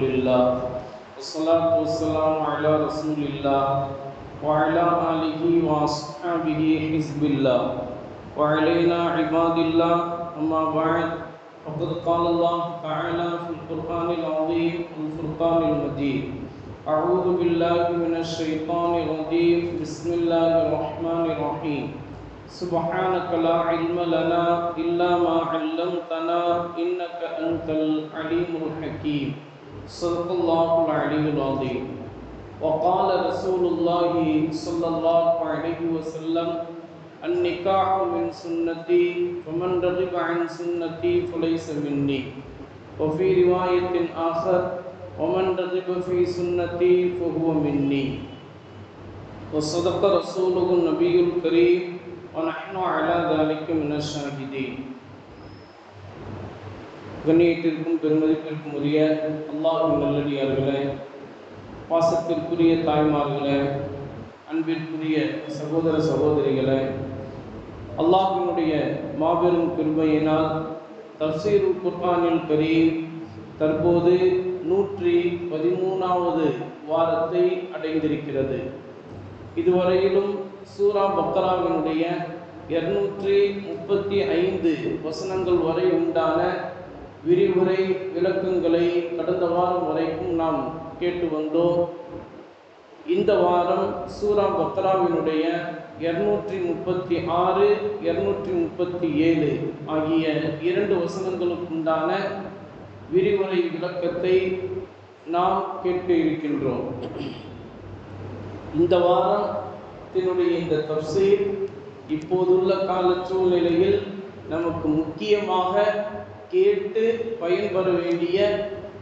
لله والصلاة والسلام على رسول الله وعلى آله وأصحابه حزب الله وعلينا عباد الله أما بعد فقد قال الله تعالى في القرآن العظيم والفرقان المجيد أعوذ بالله من الشيطان الرجيم بسم الله الرحمن الرحيم سبحانك لا علم لنا إلا ما علمتنا إنك أنت العليم الحكيم صدق الله العلي العظيم وقال رسول الله صلى الله عليه وسلم النكاح من سنتي فمن رغب عن سنتي فليس مني وفي رواية آخر ومن رغب في سنتي فهو مني وصدق رسوله النبي الكريم ونحن على ذلك من الشاهدين. கண்ணியத்திற்கும் பெருமதிப்பிற்கும் உரிய அல்லாஹ்வின் நல்லடியார்களே, பாசத்திற்குரிய தாய்மார்களே, அன்பிற்குரிய சகோதர சகோதரிகளே, அல்லாஹ்வினுடைய மாபெரும் கிருபையினால் தஃப்சீருல் குர்ஆனில் கரீம் தற்போது 113வது வாரத்தை அடைந்திருக்கிறது. இதுவரையிலும் சூரா பக்ராவினுடைய 235 வசனங்கள் வரை உண்டான விரிவுரை விளக்கங்களை கடந்த வாரம் வரைக்கும் நாம் கேட்டு வந்தோம். இந்த வாரம் சூரா பக்ராவினுடைய 236, 237 ஆகிய 2 வசனங்களுக்குண்டான விரிவுரை விளக்கத்தை நாம் கேட்க இருக்கின்றோம். இந்த வாரத்தினுடைய இந்த தஃப்சீர் இப்போதுள்ள கால சூழ்நிலையில் நமக்கு முக்கியமாக கேட்டு பயன்பெற வேண்டிய,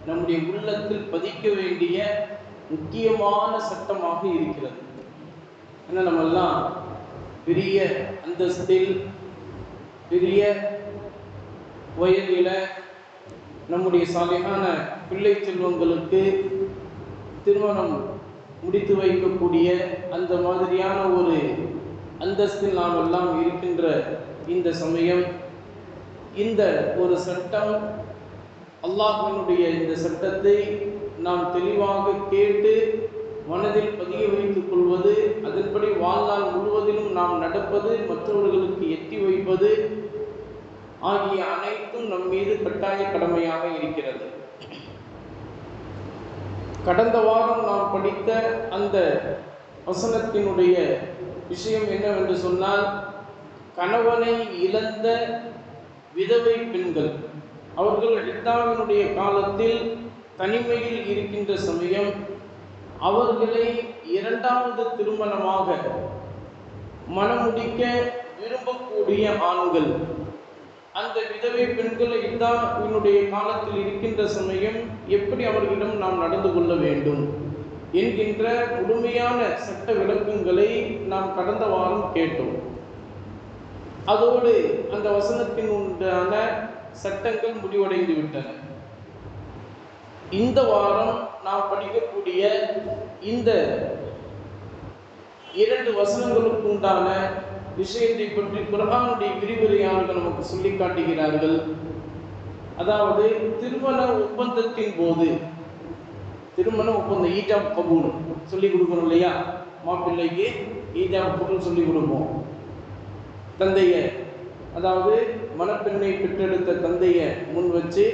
நம்முடைய உள்ளத்தில் பதிக்க வேண்டிய முக்கியமான சட்டமாக இருக்கிறது. ஏன்னா நம்மெல்லாம் பெரிய அந்தஸ்தில், பெரிய வயதில் நம்முடைய சாலிகான பிள்ளை செல்வங்களுக்கு திருமணம் முடித்து வைக்கக்கூடிய அந்த மாதிரியான ஒரு அந்தஸ்தில் நாம் எல்லாம் இருக்கின்ற இந்த சமயம், இந்த ஒரு சட்டம், அல்லாஹ்வினுடைய இந்த சட்டத்தை நாம் தெளிவாக கேட்டு மனதில் பதிய வைத்துக் கொள்வது, அதன்படி வாழ்நாள் முழுவதிலும் நாம் நடப்பது, மற்றவர்களுக்கு எட்டி வைப்பது ஆகிய அனைத்தும் நம் மீது கட்டாய கடமையாக இருக்கிறது. கடந்த வாரம் நாம் படித்த அந்த வசனத்தினுடைய விஷயம் என்னவென்று சொன்னால், கணவனை இழந்த விதவை பெண்கள் அவர்கள் இத்தாவினுடைய காலத்தில் தனிமையில் இருக்கின்ற சமயம் அவர்களை இரண்டாவது திருமணமாக மணமுடிக்க விரும்பக்கூடிய ஆண்கள், அந்த விதவை பெண்கள் இத்தாவினுடைய காலத்தில் இருக்கின்ற சமயம் எப்படி அவர்களிடம் நாம் நடந்து கொள்ள வேண்டும் என்கின்ற முழுமையான சட்ட விளக்கங்களை நாம் கடந்த வாரம் கேட்டோம். அதோடு அந்த வசனத்தின் உண்டான சட்டங்கள் முடிவடைந்து விட்டன. இந்த வாரம் நாம் படிக்கக்கூடிய இந்த 2 வசனங்களுக்கு உண்டான விஷயத்தை பற்றி குர்ஆனுடைய விரிவுரையாளர்கள் நமக்கு சொல்லி காட்டுகிறார்கள். அதாவது திருமண ஒப்பந்தத்தின் போது, திருமண ஒப்பந்தம் ஈஜாப் கபூல் சொல்லிக் கொடுக்கணும் இல்லையா? மாப்பிள்ளைக்கு ஈஜாப் கபூல் சொல்லிக் கொடுப்போம். தந்தையை, அதாவது மணப்பெண்ணை பெற்றெடுத்த தந்தையை முன் வச்சு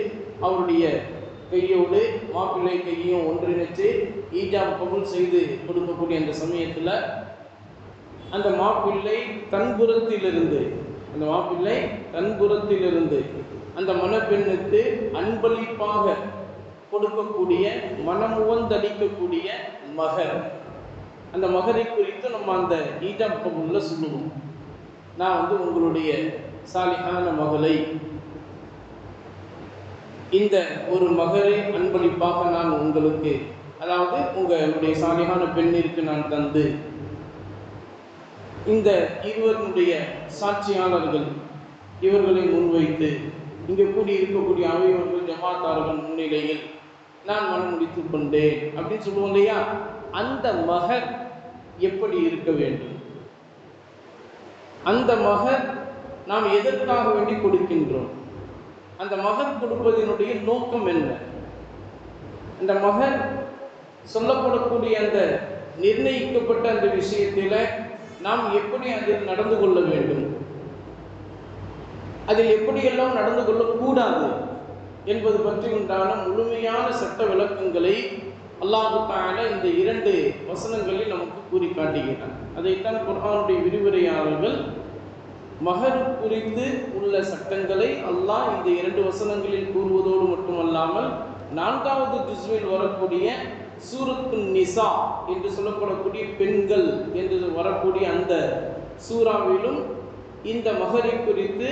அவருடைய கையோடு மாப்பிள்ளை கையையும் ஒன்றிணைச்சு ஈஜாப் கபூல் செய்து கொடுக்கக்கூடிய அந்த சமயத்தில் அந்த மாப்பிள்ளை தன்புறத்திலிருந்து அந்த மணப்பெண்ணுக்கு அன்பளிப்பாக கொடுக்கக்கூடிய, மனமுவந்தளிக்கக்கூடிய மகர், அந்த மகரை குறித்து நம்ம அந்த ஈஜாப் கபூல்ல சொல்லுவோம். நான் உங்களுடைய சாலிகான மகளை, இந்த ஒரு மகரை அன்பளிப்பாக நான் உங்களுக்கு, அதாவது உங்களுடைய சாலிகான பெண்ணிற்கு நான் தந்து, இந்த இருவருடைய சாட்சியாளர்கள் இவர்களை முன்வைத்து இங்கே கூடி இருக்கக்கூடிய அவைவர்கள் ஜமாத்தார்கள் முன்னிலையில் நான் மனம் முடித்துக் கொண்டேன் அப்படின்னு சொல்லுவோம் இல்லையா? அந்த மகர் எப்படி இருக்க வேண்டும்? அந்த மகர் நாம் எதற்காக வேண்டி கொடுக்கின்றோம்? அந்த மகர் கொடுப்பதனுடைய நோக்கம் என்ன? அந்த மகர் சொல்லப்படக்கூடிய அந்த நிர்ணயிக்கப்பட்ட அந்த விஷயத்தில் நாம் எப்படி அதில் நடந்து கொள்ள வேண்டும், அதில் எப்படியெல்லாம் நடந்து கொள்ளக்கூடாது என்பது பற்றி உண்டான முழுமையான சட்ட விளக்கங்களை அல்லாஹ் தஆலா இந்த 2 வசனங்களில் நமக்கு கூறி காட்டுகிறார். அதைத்தான் குர்ஆனுடைய விரிவுரையாளர்கள் மஹர் குறித்து உள்ள சட்டங்களை அல்லாஹ் இந்த 2 வசனங்களில் கூறுவதோடு மட்டுமல்லாமல் 4வது ஜுஸ்வில் வரக்கூடிய சூரத்துன் நிசா என்று சொல்லப்படக்கூடிய பெண்கள் என்று வரக்கூடிய அந்த சூறாவிலும் இந்த மஹரை குறித்து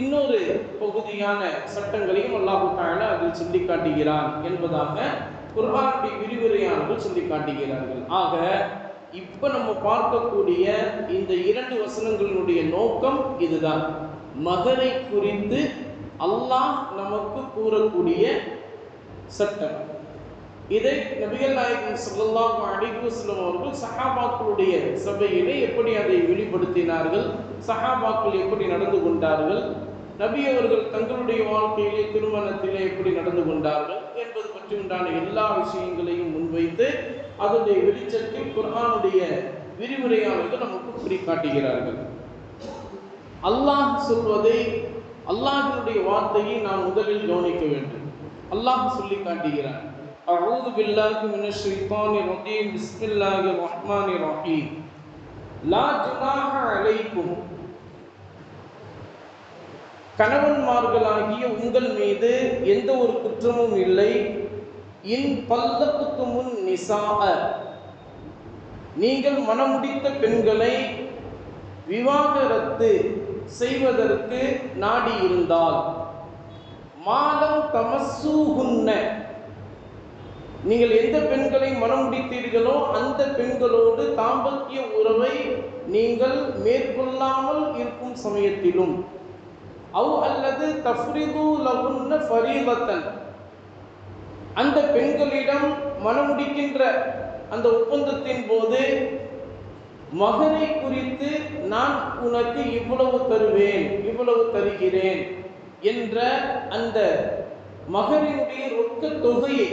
இன்னொரு பகுதியான சட்டங்களையும் அல்லாஹ் தஆலா அதில் சொல்லி காட்டுகிறான் என்பதாக குர்ஆனுடைய விரிவுரையாளர்கள் சொல்லி காட்டுகிறார்கள். ஆக இப்ப நம்ம பார்க்கக்கூடிய இந்த 2 வசனங்களினுடைய நோக்கம் இதுதான். மகரை குறித்து அல்லாஹ் நமக்கு கூறக்கூடிய சட்டம். இதை நபிகள் நாயகம் ஸல்லல்லாஹு அலைஹி வஸல்லம் அவர்கள் சஹாபாக்களுடைய சபையிலே எப்படி அதை வெளிப்படுத்தினார்கள், சஹாபாக்கள் எப்படி நடந்து கொண்டார்கள், நபி அவர்கள் தங்களுடைய வாழ்க்கையிலே திருமணத்திலே எப்படி நடந்து கொண்டார்கள் என்பது பற்றி உண்டான எல்லா விஷயங்களையும் முன்வைத்து அதனுடைய வெளிச்சத்தில் குர்ஆனுடைய விரிவுரையாளர்கள் நமக்கு கூறி காட்டுகிறார்கள். அல்லாஹ் சொல்வதை, அல்லாஹ்வினுடைய வார்த்தையை நாம் முதலில் கவனிக்க வேண்டும். அல்லாஹ் சொல்லி காட்டுகிறான், அஊது பில்லாஹி மினஷ் ஷைத்தானிர் ரஜீம், பிஸ்மில்லாஹிர் ரஹ்மானிர் ரஹீம், லா ஜுனாஹ அலைக்கும், கணவன்மார்களாகிய உங்கள் மீது எந்த ஒரு குற்றமும் இல்லை, இன் பல்லத்துக்குமுன் நிசாஅ, நீங்கள் மனமுடித்த பெண்களை விவாகரத்து செய்வதற்கு நாடி இருந்தால், மாலம் தமஸ்ஸூஹுன்ன, நீங்கள் எந்த பெண்களை மனமுடித்தீர்களோ அந்த பெண்களோடு தாம்பத்திய உறவை நீங்கள் மேற்கொள்ளாமல் இருக்கும் சமயத்திலும், அவ் அல்லது தஃப்ரிது லஹுன்ன ஃபரீதத்தன், அந்த பெண்களிடம் மனமுடிக்கின்ற அந்த ஒப்பந்தத்தின் போது மகரை குறித்து நான் உனக்கு இவ்வளவு தருவேன், இவ்வளவு தருகிறேன் என்ற அந்த மகரினுடைய ரொக்க தொகையை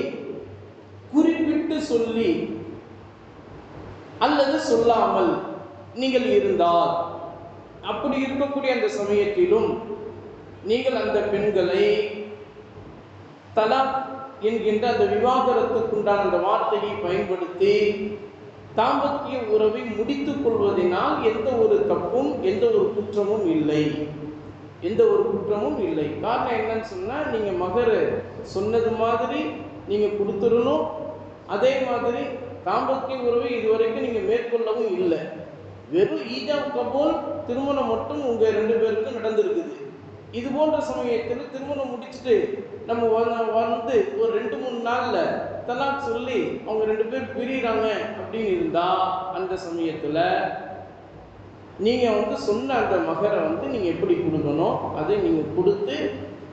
குறிப்பிட்டு சொல்லி அல்லது சொல்லாமல் நீங்கள் இருந்தால், அப்படி இருக்கக்கூடிய அந்த சமயத்திலும் நீங்கள் அந்த பெண்களை தலாக் என்கின்ற அந்த விவாகரத்துக்குண்டான அந்த வார்த்தையை பயன்படுத்தி தாம்பத்திய உறவை முடித்துக் கொள்வதனால் எந்த ஒரு தப்பும் எந்த ஒரு குற்றமும் இல்லை, எந்த ஒரு குற்றமும் இல்லை. காரணம் என்னன்னு சொன்னால், நீங்கள் மகர் சொன்னது மாதிரி நீங்கள் கொடுத்துடணும், அதே மாதிரி தாம்பத்திய உறவை இதுவரைக்கும் நீங்கள் மேற்கொள்ளவும் இல்லை. வெறும் ஈஜாப் கபூல் திருமணம் மட்டும் உங்கள் 2 பேருக்கும் நடந்திருக்குது. இது போன்ற சமயத்தில் திருமணம் முடிச்சுட்டு நம்ம வந்து ஒரு 2-3 நாளில் தலாக் சொல்லி அவங்க 2 பேர் பிரிகிறாங்க அப்படின்னு இருந்தால், அந்த சமயத்தில் நீங்கள் வந்து சொன்ன அந்த மகரை வந்து நீங்கள் எப்படி கொடுக்கணும், அதை நீங்கள் கொடுத்து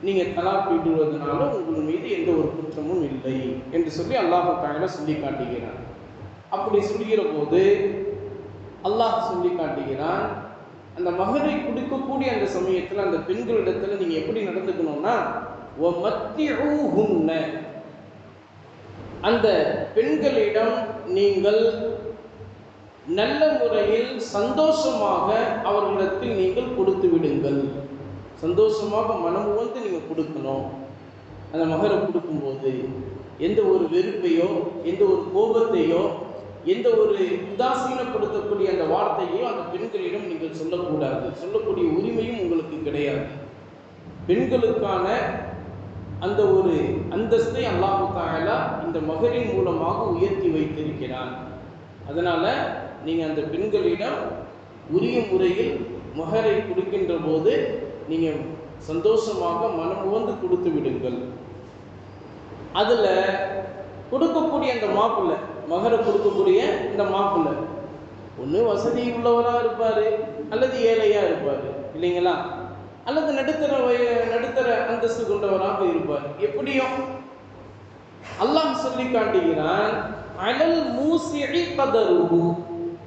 நீங்கள் தலாக் விடுவதனால உங்கள் மீது எந்த ஒரு குற்றமும் இல்லை என்று சொல்லி அல்லாஹ் தஆலா சொல்லி காட்டுகிறான். அப்படி சொல்கிற போது அல்லாஹ் சொல்லி காட்டுகிறான், அந்த மகரை கொடுக்கக்கூடிய அந்த சமயத்தில் அந்த பெண்களிடத்தில் நீங்கள் எப்படி நடந்துக்கணும்னா, வமத்திஊஹுன்ன, அந்த பெண்களிடம் நீங்கள் நல்ல முறையில் சந்தோஷமாக அவர்களிடத்தில் நீங்கள் கொடுத்து விடுங்கள். சந்தோஷமாக மனம் வந்து நீங்கள் கொடுக்கணும். அந்த மகரை கொடுக்கும்போது எந்த ஒரு வெறுப்பையோ எந்த ஒரு கோபத்தையோ எந்த ஒரு உதாசீனப்படுத்தக்கூடிய அந்த வார்த்தையோ அந்த பெண்களிடம் நீங்கள் சொல்லக்கூடாது. சொல்லக்கூடிய உரிமையும் உங்களுக்கு கிடையாது. பெண்களுக்கான அந்த ஒரு அந்தஸ்தை அல்லாஹ் தஆலா இந்த மகரின் மூலமாக உயர்த்தி வைத்திருக்கிறான். அதனால் நீங்கள் அந்த பெண்களிடம் உரிய முறையில் மகரை கொடுக்கின்ற போது நீங்கள் சந்தோஷமாக மனமுவந்து கொடுத்து விடுங்கள். அதில் கொடுக்கக்கூடிய அந்த மாப்பிள்ளை, மகரை கொடுக்கக்கூடிய இந்த மாப்பிள்ளை ஒன்று வசதி உள்ளவராக இருப்பார் அல்லது ஏழையாக இருப்பார் இல்லைங்களா, அல்லது நடுத்தர அந்தஸ்து கொண்டவராக இருப்பார். எப்படியும் அல்லாஹ் சொல்லி காட்டுகிறான், அலல் மூசிஇ கதருஹு,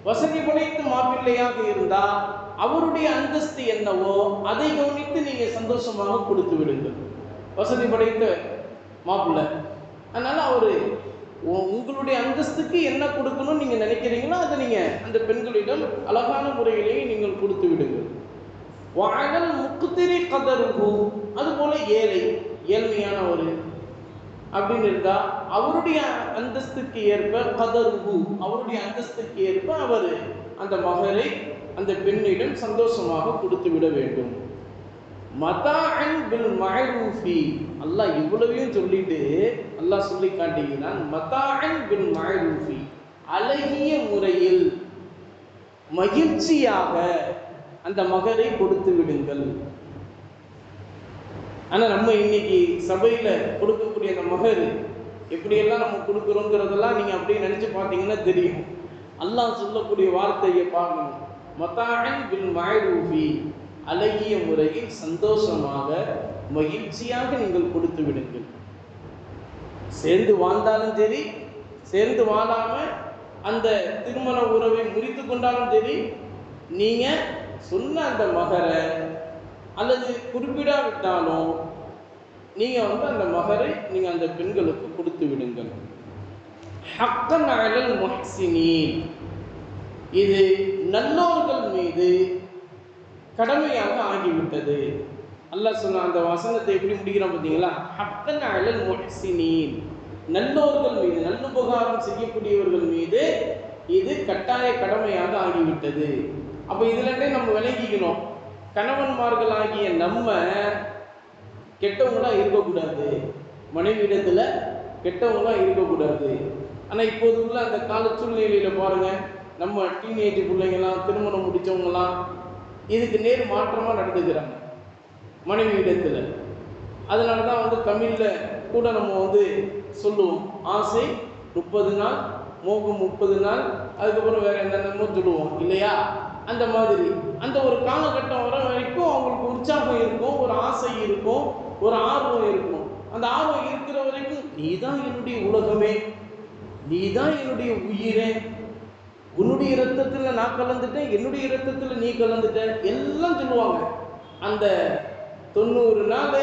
வசதி படைத்த மாப்பிள்ளையாக இருந்தால் அவருடைய அந்தஸ்து என்னவோ அதை கவனித்து நீங்கள் சந்தோஷமாக கொடுத்து விடுங்கள். வசதி படைத்த மாப்பிள்ளை அதனால அவரு உங்களுடைய அந்தஸ்துக்கு என்ன கொடுக்கணும்னு நீங்க நினைக்கிறீங்களோ அதை நீங்க அந்த பெண்களிடம் அழகான முறையிலேயே நீங்கள் கொடுத்து விடுங்கள். வஅலல் முக்திரி கதருஹு, அதுபோல ஏழ்மையானவர் அப்படின்னு இருந்தா அவருடைய அந்தஸ்துக்கு ஏற்ப கதருஹு, அவருடைய அந்தஸ்துக்கு ஏற்ப அவர் அந்த மகரை அந்த பெண்ணிடம் சந்தோஷமாக கொடுத்து விட வேண்டும். மதாஅன் பில் மஅரூஃபி, அல்லாஹ் இவ்வளவையும் சொல்லிட்டு அல்லாஹ் சொல்லி காட்டுகிறான். மதாஅன் பில் மஅரூஃபி, அழகிய முறையில் மகிழ்ச்சியாக அந்த மகரை கொடுத்து விடுங்கள். ஆனா நம்ம இன்னைக்கு சபையில கொடுக்கக்கூடிய அந்த மகர் எப்படியெல்லாம் நம்ம கொடுக்குறோங்கிறதெல்லாம் நீங்க அப்படியே நினைச்சு பார்த்தீங்கன்னா தெரியும். அல்லாஹ் சொல்லக்கூடிய வார்த்தையை பாருங்க. மதாஅன் பில் மஅரூஃபி, அழகிய முறையில் சந்தோஷமாக மகிழ்ச்சியாக நீங்கள் கொடுத்து விடுங்கள். சேர்ந்து வாழ்ந்தாலும் சரி, சேர்ந்து வாழாம அந்த திருமண உறவை முறித்து கொண்டாலும் சரி, நீங்க சொன்ன அந்த மகரை அல்லது குறிப்பிடாவிட்டாலும் நீங்க அந்த மகரை நீங்க அந்த பெண்களுக்கு கொடுத்து விடுங்கள். ஹக்கன் அலல் முஹ்சினீன், இது நல்லோர்கள் மீது கடமையாக ஆகிவிட்டது. அல்லாஹ் சொன்ன அந்த வசனத்தை எப்படி முடிக்கிறான் பார்த்தீங்களா? ஹக்கன் அலல் முஹ்சினீன், நல்லோர்கள் மீது, நல்லுபகாரம் செய்யக்கூடியவர்கள் மீது இது கட்டாய கடமையாக ஆகிவிட்டது. அப்போ இதுலண்டே நம்ம விளங்கிக்கணும், கணவன்மார்களாகிய நம்ம கெட்டவங்களாம் இருக்கக்கூடாது, மனைவியிடத்தில் கெட்டவங்களாம் இருக்கக்கூடாது. ஆனால் இப்போது உள்ள அந்த கால சூழ்நிலையில் பாருங்கள், நம்ம டீனேஜ் பிள்ளைங்களாம் திருமணம் முடித்தவங்களாம் இதுக்கு நேர் மாற்றமாக நடந்துக்கிறாங்க மனைவியிடத்தில். அதனால தான் தமிழில் கூட நம்ம சொல்லுவோம், ஆசை 30 நாள், மோகம் 30 நாள், அதுக்கப்புறம் வேறு என்னென்னமோ சொல்லுவோம் இல்லையா? அந்த மாதிரி அந்த ஒரு காலகட்டம் வர வரைக்கும் அவங்களுக்கு உற்சாகம் இருக்கும், ஒரு ஆசை இருக்கும், ஒரு ஆர்வம் இருக்கும். அந்த ஆர்வம் இருக்கிற வரைக்கும் நீ தான் என்னுடைய உலகமே, நீ தான் என்னுடைய உயிரே, உன்னுடைய இரத்தத்தில் நான் கலந்துட்டேன், என்னுடைய இரத்தத்தில் நீ கலந்துட்ட எல்லாம் சொல்லுவாங்க. அந்த 90 நாள்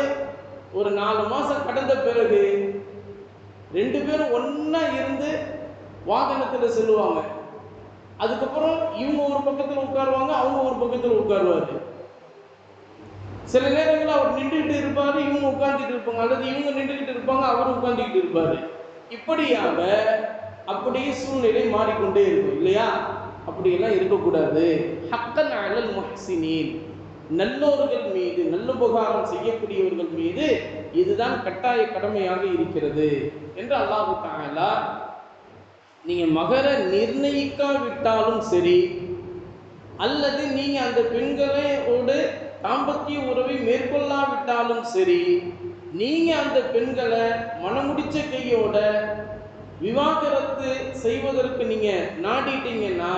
ஒரு 4 மாதம் கடந்த பிறகு 2 பேரும் ஒன்றா இருந்து வாகனத்தில் செல்லுவாங்க. அதுக்கப்புறம் இவங்க ஒரு பக்கத்தில் உட்காருவாங்க, அவங்க ஒரு பக்கத்தில் உட்காருவாரு. சில நேரங்களில் அவர் நின்றுகிட்டு இருப்பாரு, இவங்க உட்கார்ந்துட்டு இருப்பாங்க, அல்லது இவங்க நின்றுகிட்டு இருப்பாங்க, அவர் உட்கார்ந்துக்கிட்டு இருப்பாரு. இப்படியாக அப்படியே சூழ்நிலை மாறிக்கொண்டே இருக்கும் இல்லையா? அப்படியெல்லாம் இருக்கக்கூடாது. ஹக்கன் அலல் முஹ்சினீன், நல்லோர்கள் மீது, நல்லுபகாரம் செய்யக்கூடியவர்கள் மீது இதுதான் கட்டாய கடமையாக இருக்கிறது என்று அல்லாஹ் தஆலா நீங்க மகரை நிர்ணயிக்காவிட்டாலும் சரி, அல்லது நீங்க அந்த பெண்களோடு தாம்பத்திய உறவை மேற்கொள்ளாவிட்டாலும் சரி, நீங்க அந்த பெண்களை மனமுடிச்ச கையோட விவாகரத்து செய்வதற்கு நீங்க நாடிட்டீங்கன்னா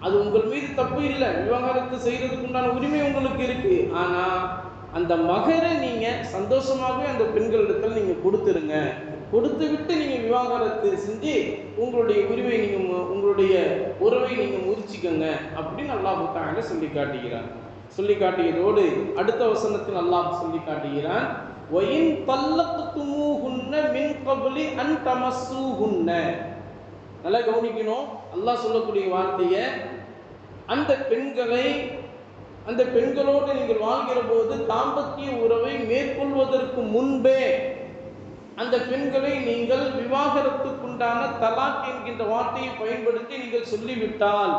அது உங்கள் மீது தப்பு இல்லை. விவாகரத்து செய்யறதுக்கு உண்டான உரிமை உங்களுக்கு இருக்கு. ஆனா அந்த மகரை நீங்க சந்தோஷமாகவே அந்த பெண்களிடத்தில் நீங்க கொடுத்துருங்க. கொடுத்து விட்டு நீங்க விவாகரத்து செஞ்சு உங்களுடைய உரிமை நீங்க உங்களுடைய உறவை நீங்க முறிச்சிக்கங்க அப்படின்னு அல்லாஹ் தஆலா சொல்லி காட்டுகிறான். சொல்லி காட்டியதோடு அடுத்த வசனத்தில் அல்லாஹ் சொல்லி காட்டுகிறான், வயின் தல்லக்துமூஹுன்ன மின் கப்லி அன் தமஸ்ஸூஹுன்ன. நல்லா கவனிக்கணும், அல்லாஹ் சொல்லக்கூடிய வார்த்தையை, அந்த பெண்களை, அந்த பெண்களோடு நீங்கள் வாழ்கிற போது தாம்பத்திய உறவை மேற்கொள்வதற்கு முன்பே அந்த பெண்களை நீங்கள் விவாகரத்துக்குண்டான தலாக் என்கின்ற வார்த்தையை பயன்படுத்தி நீங்கள் சொல்லிவிட்டால்,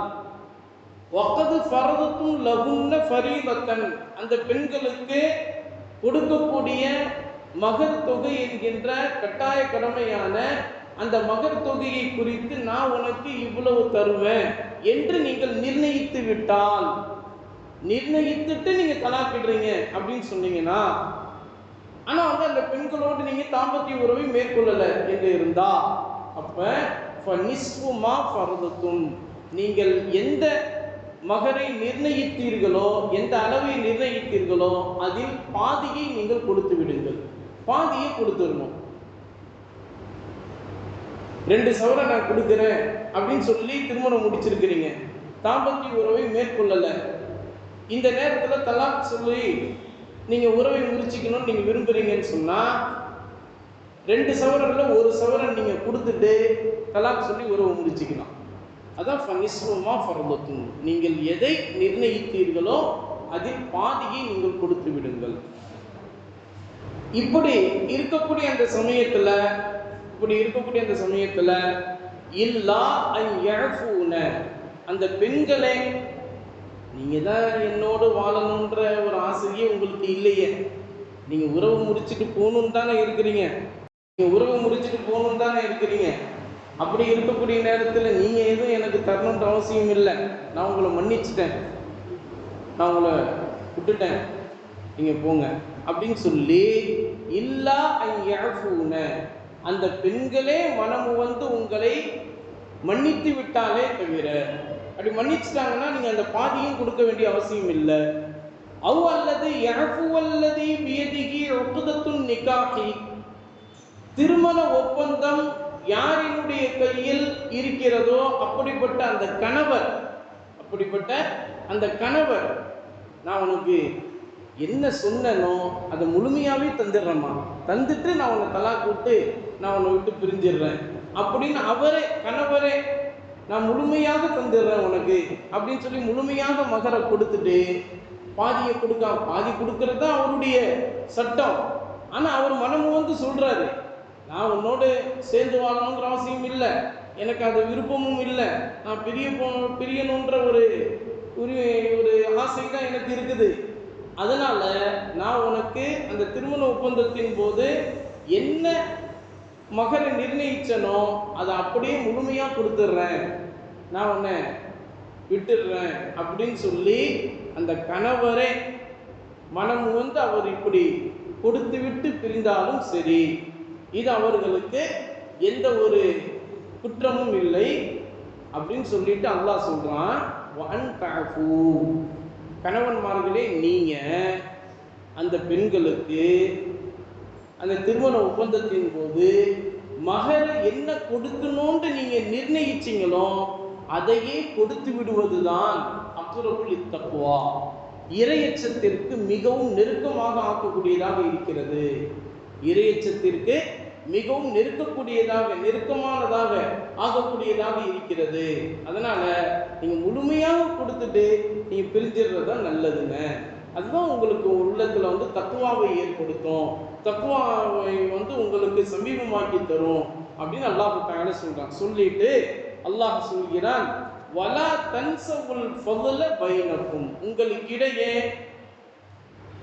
வகது ஃபரதுத்தும் லஹுன்ன ஃபரீதத்தன், அந்த பெண்களுக்கு கொடுக்கக்கூடிய மகர் தொகை என்கின்ற கட்டாய கடமையான அந்த மகர் தொகையை குறித்து நான் உனக்கு இவ்வளவு தருவேன் என்று நீங்கள் நிர்ணயித்து விட்டால், நிர்ணயித்துட்டு நீங்க தலாக்கிடுறீங்க அப்படின்னு சொன்னீங்கன்னா, ஆனா அந்த பெண்களோடு நீங்க தாம்பத்திய உறவை மேற்கொள்ளல என்று இருந்தா, அப்ப ஃபனிஸ்ஃபு மா ஃபரதுத்தும், நீங்கள் எந்த மகரை நிர்ணயித்தீர்களோ, எந்த அளவை நிர்ணயித்தீர்களோ அதில் பாதியை நீங்கள் கொடுத்து விடுங்கள். பாதியை கொடுத்துடணும். 2 சவரன் நான் கொடுக்குறேன் அப்படின்னு சொல்லி திருமணம் முடிச்சிருக்கிறீங்க, தாம்பத்திய உறவை மேற்கொள்ளல, இந்த நேரத்தில் தலாக் சொல்லி நீங்க உறவை முறிச்சிக்கணும்னு நீங்க விரும்புறீங்கன்னு சொன்னா, 2 சவரனில் 1 சவரன் நீங்கள் கொடுத்துட்டு தலாக் சொல்லி உறவு முடிச்சுக்கலாம். அதான் ஃபனிஸ்மா ஃபர்தத்துன், நீங்கள் எதை நிர்ணயித்தீர்களோ அதில் பாதியை நீங்கள் கொடுத்து விடுங்கள். இப்படி இருக்கக்கூடிய அந்த சமயத்தில் இல்லா அன் யஃபூன, அந்த பெண்களே, நீங்கள் தான் என்னோடு வாழணுன்ற ஒரு ஆசையே உங்களுக்கு இல்லையே, நீங்கள் உறவு முடிச்சுட்டு போகணுன்னு தானே இருக்கிறீங்க, அப்படி இருக்கக்கூடிய நேரத்தில் நீங்கள் எதுவும் எனக்கு தரணுன்ற அவசியம் இல்லை, நான் உங்களை மன்னிச்சிட்டேன், நான் உங்களை விட்டுட்டேன், நீங்கள் போங்க அப்படின்னு சொல்லி இல்லா அன் யஃபூன, அந்த பெண்களே மனம் வந்து உங்களை மன்னித்து விட்டாலே தவிர, அப்படி மன்னிச்சிட்டாங்கன்னா நீங்கள் அந்த பாதியும் கொடுக்க வேண்டிய அவசியம் இல்லை. அவ் அல்லது யஃபு அல்லதி பியதிஹி உக்தத்துன் நிகாஹி, திருமண ஒப்பந்தம் யாரினுடைய கையில் இருக்கிறதோ அப்படிப்பட்ட அந்த கணவர் நான் உனக்கு என்ன சொன்னனோ அதை முழுமையாகவே தந்துடுறேம்மா, தந்துட்டு நான் உன்னை தலாக் விட்டு நான் உன்னை விட்டு பிரிஞ்சிடுறேன் அப்படின்னு கணவரே நான் முழுமையாக தந்துடுறேன் உனக்கு அப்படின்னு சொல்லி முழுமையாக மகரை கொடுத்துட்டு பாதியை பாதி கொடுக்கறது தான் அவருடைய சட்டம். ஆனால் அவர் மனமும் வந்து சொல்கிறாரு, நான் உன்னோடு சேர்ந்து வாழணுங்கிற அவசியம் இல்லை, எனக்கு அது விருப்பமும் இல்லை, நான் பிரியணுன்ற ஒரு ஆசை தான் எனக்கு இருக்குது, அதனால் நான் உனக்கு அந்த திருமண ஒப்பந்தத்தின் போது என்ன மகரை நிர்ணயிச்சனோ அதை அப்படியே முழுமையாக கொடுத்துட்றேன், நான் உன்னை விட்டுடுறேன் அப்படின்னு சொல்லி அந்த கணவரே மனம் வந்து அவர் இப்படி கொடுத்து விட்டு பிரிந்தாலும் சரி, இது அவர்களுக்கு எந்த ஒரு குற்றமும் இல்லை அப்படின்னு சொல்லிட்டு அல்லாஹ் சொல்றான், கணவன்மார்களே நீங்கள் அந்த பெண்களுக்கு அந்த திருமண ஒப்பந்தத்தின் போது மகர் என்ன கொடுக்கணும்னு நீங்கள் நிர்ணயிச்சிங்களோ அதையே கொடுத்து விடுவதுதான் அக்ரபுல் தக்வா, இறையச்சத்திற்கு மிகவும் நெருக்கமாக ஆக்கக்கூடியதாக இருக்கிறது. இறையச்சத்திற்கு மிகவும் நெருக்கமானதாக ஆகக்கூடியதாக இருக்கிறது. அதனால நீங்க முழுமையாக கொடுத்துட்டு நீங்க பிரிஞ்சிடுறது தான் நல்லதுங்க. அதுதான் உங்களுக்கு உள்ளத்துல வந்து தக்குவாவை ஏற்படுத்தும், தக்குவாவை வந்து உங்களுக்கு சமீபமாக்கி தரும் அப்படின்னு அல்லாஹ் தஆலா சொல்றான். சொல்லிட்டு அல்லாஹ் சொல்கிறான், வலா தன்சவுல் ஃபضல பைனக்கும்,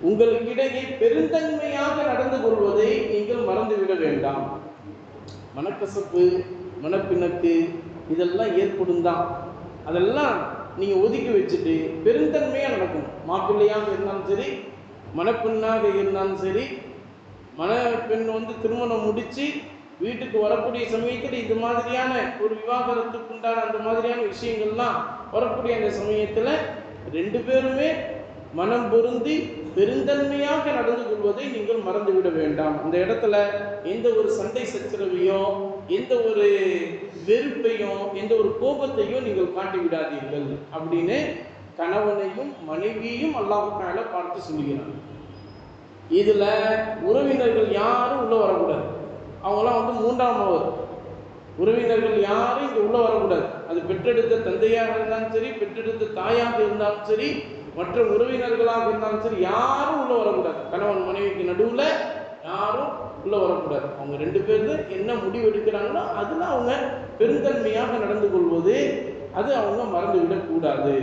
உங்களுக்கிடையே பெருந்தன்மையாக நடந்து கொள்வதை நீங்கள் மறந்துவிட வேண்டாம். மனக்கசப்பு, மனப்பிணக்கு இதெல்லாம் ஏற்படும் தான், அதெல்லாம் நீங்கள் ஒதுக்கி வச்சுட்டு பெருந்தன்மையாக நடக்கணும். மாப்பிள்ளையாக இருந்தாலும் சரி, மணப்பெண்ணாக இருந்தாலும் சரி, மணப்பெண் வந்து திருமணம் முடித்து வீட்டுக்கு வரக்கூடிய சமயத்தில் இது மாதிரியான ஒரு விவாகரத்துக்கு உண்டான அந்த மாதிரியான விஷயங்கள்லாம் வரக்கூடிய அந்த சமயத்தில் 2 பேருமே மனம் பொருந்தி பெருந்தன்மையாக நடந்து கொள்வதை நீங்கள் மறந்துவிட வேண்டாம். அந்த இடத்துல எந்த ஒரு சண்டை சச்சரவையோ, எந்த ஒரு வெறுப்பையோ, எந்த ஒரு கோபத்தையோ நீங்கள் காட்டி விடாதீர்கள் அப்படின்னு கணவனையும் மனைவியையும் அல்லாஹ் தஆலா பார்த்து சொல்லுகிறார். இதில் உறவினர்கள் யாரும் உள்ளே வரக்கூடாது. அவங்களாம் வந்து 3ஆம் அவர். உறவினர்கள் யாரும் இங்கே உள்ளே வரக்கூடாது. அது பெற்றெடுத்த தந்தையாக இருந்தாலும் சரி, பெற்றெடுத்த தாயாக இருந்தாலும் சரி, மற்ற உறவினர்களாக இருந்தாலும் சரி, யாரும் உள்ளே வரக்கூடாது. கணவன் மனைவிக்கு நடுவில் யாரும் உள்ளே வரக்கூடாது. அவங்க 2 பேரும் என்ன முடிவு எடுக்கிறாங்களோ அதில் அவங்க பெருந்தன்மையாக நடந்து கொள்வது, அது அவங்க மறந்துவிடக்கூடாது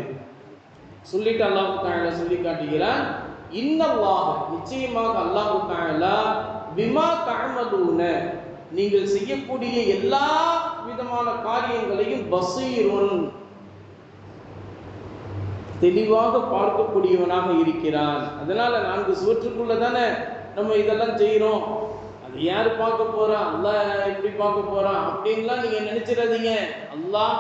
சொல்லிட்டு அல்லாஹ் தஆலா சொல்லி காட்டுகிறான், இன்னல்லாஹ், நிச்சயமாக அல்லாஹ் தஆலா பிமா தஅமலூன, நீங்கள் செய்யக்கூடிய எல்லா விதமான காரியங்களையும் பஸீருன், தெளிவாக பார்க்கக்கூடியவனாக இருக்கிறான். அதனால 4 சுவற்றுக்குள்ள தானே நம்ம இதெல்லாம் செய்கிறோம். அது யார் பார்க்க போறா, அல்லாஹ் எப்படி பார்க்க போறான் அப்படின்லாம் நீங்க நினைச்சிடாதீங்க. அல்லாஹ்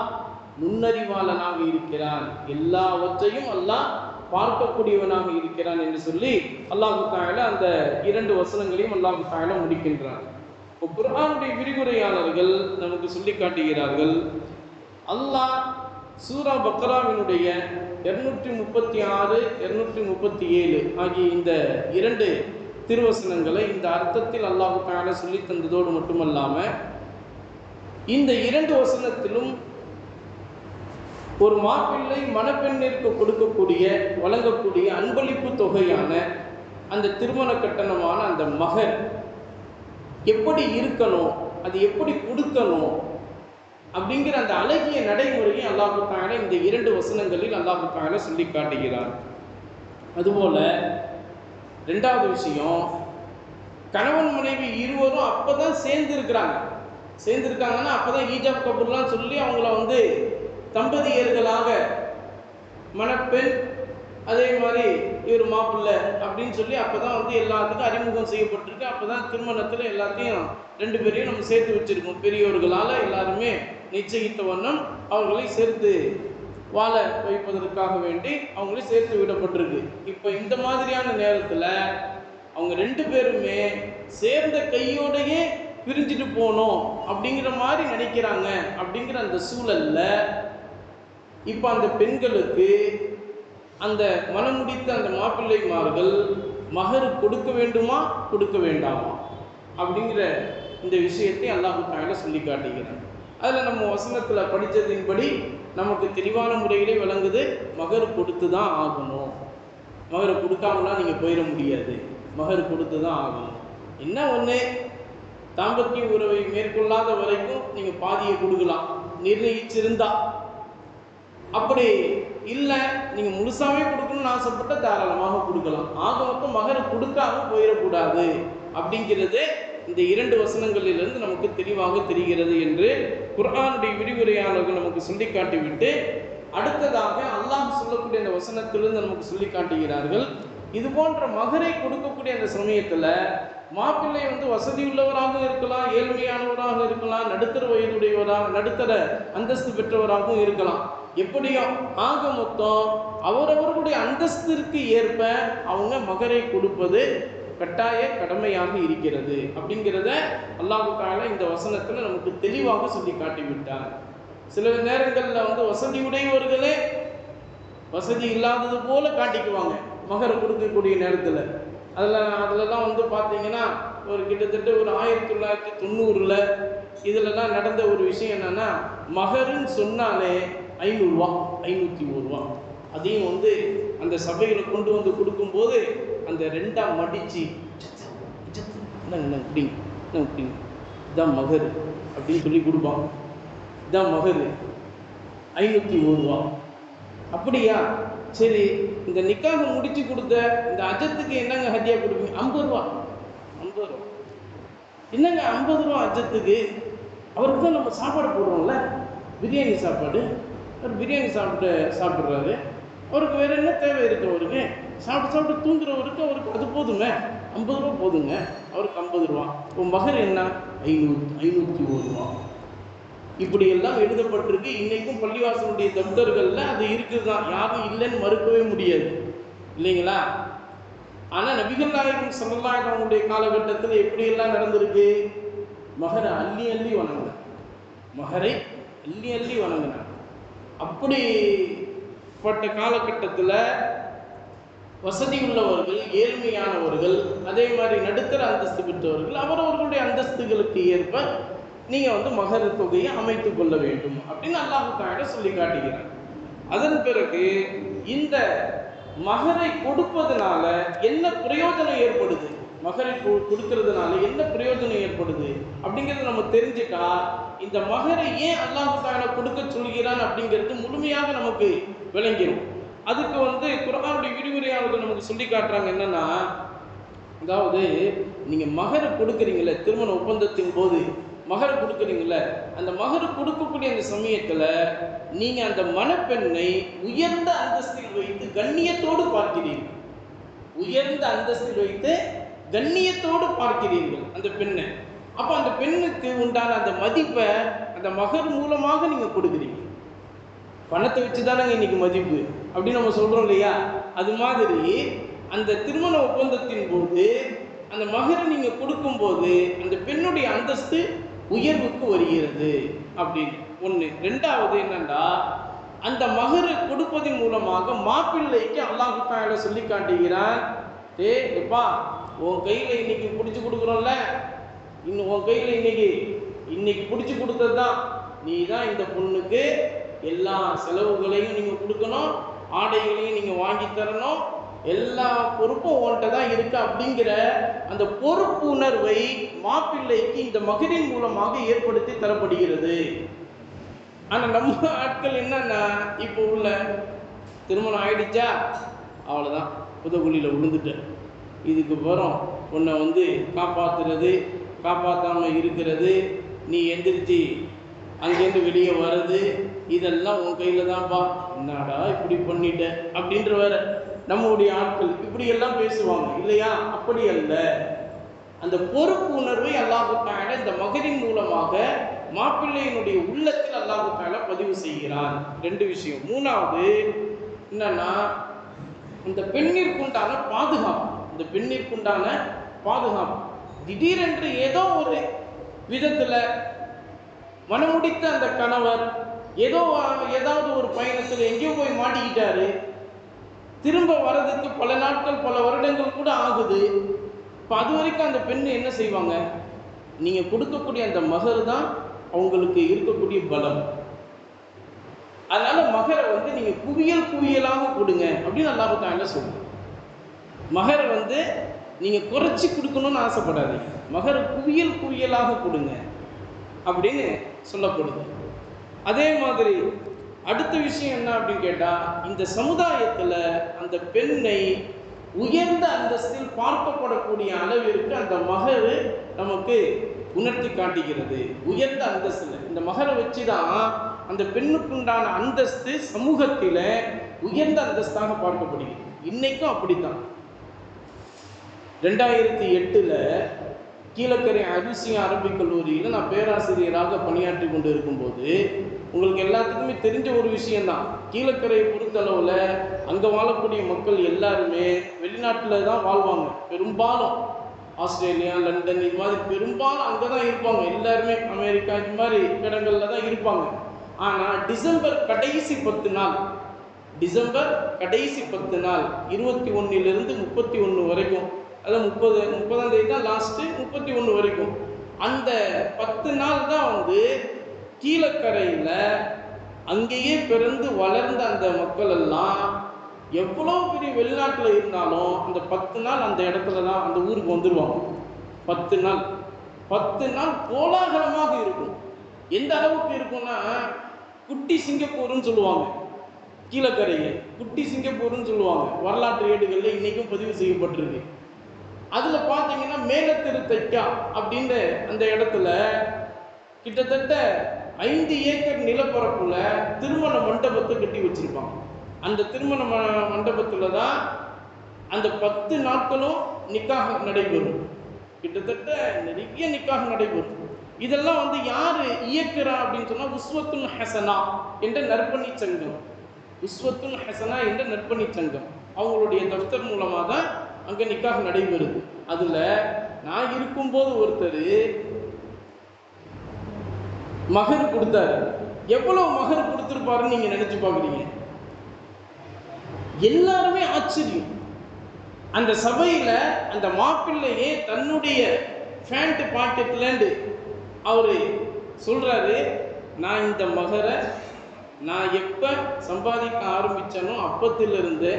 நுண்ணறிவாளனாக இருக்கிறான், எல்லாவற்றையும் அல்லாஹ் பார்க்கக்கூடியவனாக இருக்கிறான் என்று சொல்லி அல்லாஹ் தஆலா அந்த 2 வசனங்களையும் அல்லாஹ் தஆலா முடிக்கின்றான். இப்போ குர்ஆனுடைய விரிவுரையாளர்கள் நமக்கு சொல்லி காட்டுகிறார்கள், அல்லாஹ் சூரா பக்ராவினுடைய 236, 237 ஆகிய இந்த 2 திருவசனங்களை இந்த அர்த்தத்தில் அல்லாஹ் தஆலா சொல்லி தந்ததோடு மட்டுமல்லாமல் இந்த 2 வசனத்திலும் ஒரு மாப்பிள்ளை மணப்பெண்ணிற்கு கொடுக்கக்கூடிய வழங்கக்கூடிய அன்பளிப்பு தொகையான அந்த திருமண கட்டணமான அந்த மகர் எப்படி இருக்கணும், அது எப்படி கொடுக்கணும் அப்படிங்கிற அந்த அழகிய நடைமுறையை அல்லாஹ் தஆலா இந்த 2 வசனங்களில் அல்லாஹ் தஆலா சொல்லி காட்டுகிறார். அதுபோல 2வது விஷயம், கணவன் மனைவி இருவரும் அப்பதான் சேர்ந்திருக்காங்கன்னா அப்பதான் ஈஜாப் கபூர்லாம் சொல்லி அவங்கள தம்பதியர்களாக மணப்பெண் அதே மாதிரி இவர் மாப்பிள்ளை அப்படின்னு சொல்லி அப்பதான் எல்லாத்துக்கும் அறிமுகம் செய்யப்பட்டிருக்கு. அப்பதான் திருமணத்தில் எல்லாத்தையும் 2 பேரையும் நம்ம சேர்த்து வச்சிருக்கோம். பெரியோர்களால் எல்லாருமே நிச்சயித்த வண்ணம் அவர்களை சேர்த்து வாழ வைப்பதற்காக வேண்டி அவங்களே சேர்த்து விடப்பட்டிருக்கு. இப்போ இந்த மாதிரியான நேரத்தில் அவங்க 2 பேருமே சேர்ந்த கையோடையே பிரிஞ்சுட்டு போகணும் அப்படிங்கிற மாதிரி நினைக்கிறாங்க. அப்படிங்கிற அந்த சூழல்ல இப்போ அந்த பெண்களுக்கு அந்த மனமுடித்த அந்த மாப்பிள்ளைமார்கள் மகர் கொடுக்க வேண்டுமா கொடுக்க வேண்டாமா அப்படிங்கிற இந்த விஷயத்தை அல்லாஹ் தஆலா சொல்லி காட்டுகிறார். அதில் நம்ம வசனத்தில் படித்ததின்படி நமக்கு தெளிவான முறையிலே விளங்குது, மகர் கொடுத்து தான் ஆகணும். மகரை கொடுக்காமலாம் நீங்கள் போயிட முடியாது, மகர் கொடுத்து தான் ஆகணும். என்ன ஒன்று, தாம்பத்திய உறவை மேற்கொள்ளாத வரைக்கும் நீங்கள் பாதியை கொடுக்கலாம் நிர்ணயிச்சிருந்தா. அப்படி இல்லை நீங்கள் முழுசாவே கொடுக்கணும்னு ஆசைப்பட்ட தாராளமாக கொடுக்கலாம். ஆக மொத்தம் மகரை கொடுக்காம போயிடக்கூடாது அப்படிங்கிறது இந்த 2 வசனங்களிலிருந்து நமக்கு தெளிவாக தெரிகிறது என்று குர்ஆனுடைய விரிவுரையாளர்கள் நமக்கு சொல்லி காட்டிவிட்டு அடுத்ததாக அல்லாஹ் சொல்லக்கூடிய அந்த வசனத்திலிருந்து நமக்கு சொல்லி காட்டுகிறார்கள். இது போன்ற மகரை கொடுக்கக்கூடிய அந்த சமயத்தில் மாப்பிள்ளை வசதி உள்ளவராக இருக்கலாம், ஏழ்மையானவராக இருக்கலாம், நடுத்தர வயதுடையவராக, நடுத்தர அந்தஸ்து பெற்றவராகவும் இருக்கலாம். எப்படியோ ஆக மொத்தம் அவரவர்களுடைய அந்தஸ்திற்கு ஏற்ப அவங்க மகரை கொடுப்பது கட்டாய கடமையாக இருக்கிறது அப்படிங்கிறத அல்லாஹ் தஆலா இந்த வசனத்தில் நமக்கு தெளிவாக சொல்லி காட்டிவிட்டார். சில நேரங்களில் வசதி உடையவர்களே வசதி இல்லாதது போல காட்டிக்குவாங்க மகரை கொடுக்கக்கூடிய நேரத்தில். அதிலலாம் பார்த்தீங்கன்னா ஒரு கிட்டத்தட்ட ஒரு 1990 இதிலலாம் நடந்த ஒரு விஷயம் என்னன்னா, மகருன்னு சொன்னாலே 500 ரூபா 501 ரூபா. அதையும் அந்த சபையில் கொண்டு கொடுக்கும்போது அந்த 2ஆ மடிச்சு இதான் மகர் அப்படின்னு சொல்லி கொடுப்பான். இதான் மகர் 501 ரூபா. அப்படியா, சரி, இந்த நிக்காக முடிச்சு கொடுத்த இந்த அஜத்துக்கு என்னங்க ஹதியா கொடுப்பீங்க? 50 ரூபா. 50 ரூபா என்னங்க 50 ரூபா அஜத்துக்கு? அவருக்கு தான் நம்ம சாப்பாடு போடுறோம்ல, பிரியாணி சாப்பாடு. அவர் பிரியாணி சாப்பிட்றாரு. அவருக்கு வேற என்ன தேவை இருக்கு? அவருக்கு சாப்பிட்டு தூங்குறவருக்கு அவருக்கு அது போதுங்க, 50 ரூபா போதுங்க. அவருக்கு 50 ரூபா. இப்போ மகர் என்ன? 501 ரூபா. இப்படியெல்லாம் எழுதப்பட்டிருக்கு. இன்னைக்கும் பள்ளிவாசலுடைய தப்தர்களில் அது இருக்குது தான், யாரும் இல்லைன்னு மறுக்கவே முடியாது, இல்லைங்களா? ஆனால் நபிகள் நாயகம் ஸல்லல்லாஹு அலைஹி வஸல்லம் காலகட்டத்தில் எப்படியெல்லாம் நடந்திருக்கு? மகரை அள்ளி அள்ளி வணங்கினார். மகரை அள்ளி அள்ளி வணங்கினார். அப்படிப்பட்ட காலகட்டத்தில் வசதி உள்ளவர்கள், ஏழ்மையானவர்கள், அதே மாதிரி நடுத்தர அந்தஸ்து பெற்றவர்கள் அவரவர்களுடைய அந்தஸ்துகளுக்கு ஏற்ப நீங்கள் மகர் தொகையை அமைத்து கொள்ள வேண்டும் அப்படின்னு அல்லாஹ் தஆலா சொல்லி காட்டுகிறார். அதன் பிறகு இந்த மகரை கொடுப்பதனால என்ன பிரயோஜனம் ஏற்படுது, மகரை கொடுக்கறதுனால என்ன பிரயோஜனம் ஏற்படுது அப்படிங்கிறத நம்ம தெரிஞ்சுட்டா இந்த மகரை ஏன் அல்லாஹ் தஆலா கொடுக்க சொல்கிறான் அப்படிங்கிறது முழுமையாக நமக்கு விளங்கிடும். அதுக்கு குர்ஆனுடைய விரிவுரையாளர்கள் நமக்கு சொல்லி காட்டுறாங்க. என்னன்னா, அதாவது நீங்கள் மகரை கொடுக்குறீங்களே, திருமண ஒப்பந்தத்தின் போது மகரை கொடுக்குறீங்கள, அந்த மகரை கொடுக்கக்கூடிய அந்த சமயத்தில் நீங்கள் அந்த மணப்பெண்ணை உயர்ந்த அந்தஸ்தில் வைத்து கண்ணியத்தோடு பார்க்கிறீர்கள். உயர்ந்த அந்தஸ்தில் வைத்து கண்ணியத்தோடு பார்க்கிறீர்கள் அந்த பெண்ணை. அப்போ அந்த பெண்ணுக்கு உண்டான அந்த மதிப்பை அந்த மகர் மூலமாக நீங்கள் கொடுக்குறீங்க. பணத்தை வச்சு தானங்க இன்னைக்கு மதிப்பு அப்படின்னு நம்ம சொல்கிறோம் இல்லையா? அது மாதிரி அந்த திருமண ஒப்பந்தத்தின் போது அந்த மகரை நீங்கள் கொடுக்கும்போது அந்த பெண்ணுடைய அந்தஸ்து உயர்வுக்கு வருகிறது அப்படின்னு ஒன்று. 2வது என்னன்னா, அந்த மகரை கொடுப்பதன் மூலமாக மாப்பிள்ளைக்கு அல்லாஹ் தஆலா சொல்லி காட்டுகிறான், எப்பா உன் கையில் இன்னைக்கு பிடிச்சி கொடுக்குறோம்ல, இன்னும் உன் கையில் இன்னைக்கு பிடிச்சி கொடுத்தது தான். நீ தான் இந்த பொண்ணுக்கு எல்லா செலவுகளையும் நீங்கள் கொடுக்கணும், ஆடைகளையும் நீங்கள் வாங்கி தரணும், எல்லா பொறுப்பும் உன்கிட்ட தான் இருக்கு அப்படிங்கிற அந்த பொறுப்பு உணர்வை மாப்பிள்ளைக்கு இந்த மகரின் மூலமாக ஏற்படுத்தி தரப்படுகிறது. ஆனால் நம்ம ஆட்கள் என்னன்னா, இப்போ உள்ள திருமணம் ஆயிடுச்சா அவ்வளோதான், புதகுழியில் விழுந்துட்டு இதுக்கு அப்புறம் உன்னை காப்பாற்றுறது, காப்பாற்றாமல் இருக்கிறது, நீ எந்திரிச்சு அங்கேருந்து வெளியே வர்றது, இதெல்லாம் உன் கையில் தான்ப்பா, என்னடா இப்படி பண்ணிட்ட அப்படின்ற வேற நம்முடைய ஆட்கள் இப்படியெல்லாம் பேசுவாங்க இல்லையா? அப்படி அல்ல. அந்த பொறுப்பு உணர்வை அல்லாஹ் தஆலா இந்த மகரின் மூலமாக மாப்பிள்ளையினுடைய உள்ளத்தில் அல்லாஹ் தஆலா பதிவு செய்கிறான். ரெண்டு விஷயம். மூணாவது என்னன்னா, இந்த பெண்ணிற்குண்டான பாதுகாப்பு. இந்த பெண்ணிற்குண்டான பாதுகாப்பு திடீரென்று ஏதோ ஒரு விதத்தில் மனமுடித்த அந்த கணவர் ஏதாவது ஒரு பயணத்தில் எங்கேயோ போய் மாட்டிக்கிட்டாரு, திரும்ப வர்றதுக்கு பல நாட்கள் பல வருடங்கள் கூட ஆகுது. இப்போ அது வரைக்கும் அந்த பெண்ணு என்ன செய்வாங்க? நீங்கள் கொடுக்கக்கூடிய அந்த மகர் தான் அவங்களுக்கு இருக்கக்கூடிய பலம். அதனால மகரை நீங்கள் குவியல் குவியலாக கொடுங்க அப்படின்னு அல்லாஹ் தஆலா சொல்லுங்க. மகரை நீங்கள் குறைச்சி கொடுக்கணும்னு ஆசைப்படாதீங்க, மகரை குவியல் குவியலாக கொடுங்க அப்படின்னு சொல்லப்படுது. அதே மாதிரி அடுத்த விஷயம் என்ன அப்படின்னு கேட்டால், இந்த சமுதாயத்தில் அந்த பெண்ணை உயர்ந்த அந்தஸ்தில் பார்க்கப்படக்கூடிய அளவிற்கு அந்த மகர் நமக்கு உணர்த்தி காட்டுகிறது. உயர்ந்த அந்தஸ்தில் இந்த மகரை வச்சு தான் அந்த பெண்ணுக்குண்டான அந்தஸ்து சமூகத்தில் உயர்ந்த அந்தஸ்தாக பார்க்கப்படுகிறது. இன்னைக்கும் அப்படித்தான். 2008 கீழக்கரை அரிசியா அரபிக் கல்லூரியில் நான் பேராசிரியராக பணியாற்றி கொண்டு இருக்கும்போது உங்களுக்கு எல்லாத்துக்குமே தெரிஞ்ச ஒரு விஷயம்தான். கீழக்கரையை பொறுத்தளவில் அங்கே வாழக்கூடிய மக்கள் எல்லாருமே வெளிநாட்டில் தான் வாழ்வாங்க. பெரும்பாலும் ஆஸ்திரேலியா, லண்டன் இது மாதிரி பெரும்பாலும் அங்கே தான் இருப்பாங்க. எல்லாருமே அமெரிக்கா இது மாதிரி இடங்களில் தான் இருப்பாங்க. ஆனால் டிசம்பர் கடைசி 10 நாள் 21 31 வரைக்கும், அதாவது 30ஆம் தேதி தான் லாஸ்ட்டு, 31 வரைக்கும் அந்த 10 நாள் தான் கீழக்கரையில் அங்கேயே பிறந்து வளர்ந்த அந்த மக்கள் எல்லாம் எவ்வளோ பெரிய வெளிநாட்டில் இருந்தாலும் அந்த 10 நாள் அந்த இடத்துல தான் அந்த ஊருக்கு வந்துடுவாங்க. 10 நாள் கோலாகலமாக இருக்கும். எந்த அளவுக்கு இருக்கும்னா, குட்டி சிங்கப்பூர்னு சொல்லுவாங்க. கீழக்கரையை குட்டி சிங்கப்பூர்னு சொல்லுவாங்க. வரலாற்று ஏடுகளில் இன்றைக்கும் பதிவு செய்யப்பட்டிருக்கு. அதில் பார்த்தீங்கன்னா மேலத்தெரு தைக்கா அப்படின்ற அந்த இடத்துல கிட்டத்தட்ட 5 ஏக்கர் நிலப்பரப்புல திருமண மண்டபத்தை கட்டி வச்சிருப்பாங்க. அந்த திருமண மண்டபத்தில் தான் அந்த 10 நாட்களும் நிக்காக நடைபெறும். கிட்டத்தட்ட நிறைய நிக்காக நடைபெறும். இதெல்லாம் யார் இயக்குறா அப்படின்னு சொன்னால் உஸ்வத்துன் ஹசனா என்ற நற்பணி சங்கம். உஸ்வத்துன் ஹசனா என்ற நற்பணி சங்கம் அவங்களுடைய தஃப்தர் மூலமாக தான் அங்கே நிக்காக நடைபெறுது. அதில் நான் இருக்கும்போது ஒருத்தர் மகர் கொடுத்தாரு. எவ்வளோ மகர் கொடுத்துருப்பாருன்னு நீங்கள் நினச்சி பார்க்குறீங்க? எல்லாருமே ஆச்சரியம். அந்த சபையில் அந்த மாப்பிள்ளையே தன்னுடைய பேண்ட் பாக்கெட்லேருந்து அவர் சொல்கிறாரு, நான் இந்த மகரை நான் எப்போ சம்பாதிக்க ஆரம்பித்தனோ அப்பத்திலிருந்து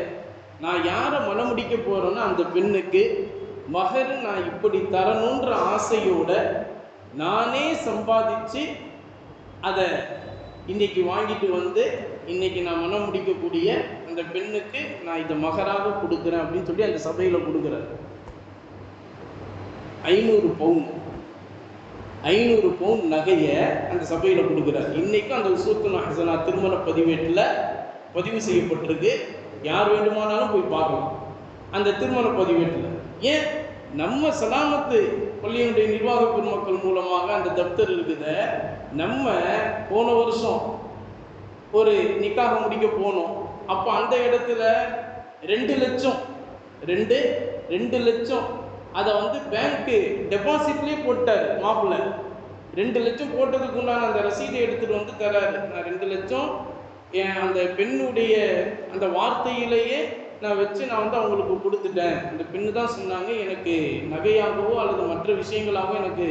நான் யாரை மனமுடிக்க போகிறேன்னா அந்த பெண்ணுக்கு மகர் நான் இப்படி தரணுன்ற ஆசையோட நானே சம்பாதிச்சு அதை இன்னைக்கு வாங்கிட்டு இன்னைக்கு நான் மனம் முடிக்கக்கூடிய அந்த பெண்ணுக்கு நான் இதை மகராக கொடுக்குறேன் அப்படின்னு சொல்லி அந்த சபையில் கொடுக்குறாரு. 500 பவுன் நகையை அந்த சபையில் கொடுக்குறாரு. இன்னைக்கும் அந்த உஸ்வத்துன் ஹசனா திருமண பதிவேட்டில் பதிவு செய்யப்பட்டிருக்கு. யார் வேண்டுமானாலும் போய் பார்க்கலாம் அந்த திருமண பதிவேட்டில். ஏன் நம்ம சலாமத்து பள்ளியினுடைய நிர்வாக பெருமக்கள் மூலமாக அந்த தப்தர் இருக்குது. நம்ம போன வருஷம் ஒரு நிக்காக முடிக்க போனோம். அப்போ அந்த இடத்துல 2 லட்சம் அதை பேங்க்கு டெபாசிட்லேயே போட்டார் மாப்பிள்ளை. 2 லட்சம் போட்டதுக்கு உண்டான அந்த ரசீதை எடுத்துகிட்டு தராரு. நான் 2 லட்சம் அந்த பெண்ணுடைய அந்த வார்த்தையிலேயே நான் வச்சு நான் வந்து அவங்களுக்கு கொடுத்துட்டேன். அந்த பெண்ணு தான் சொன்னாங்க, எனக்கு நகையாகவோ அல்லது மற்ற விஷயங்களாகவோ எனக்கு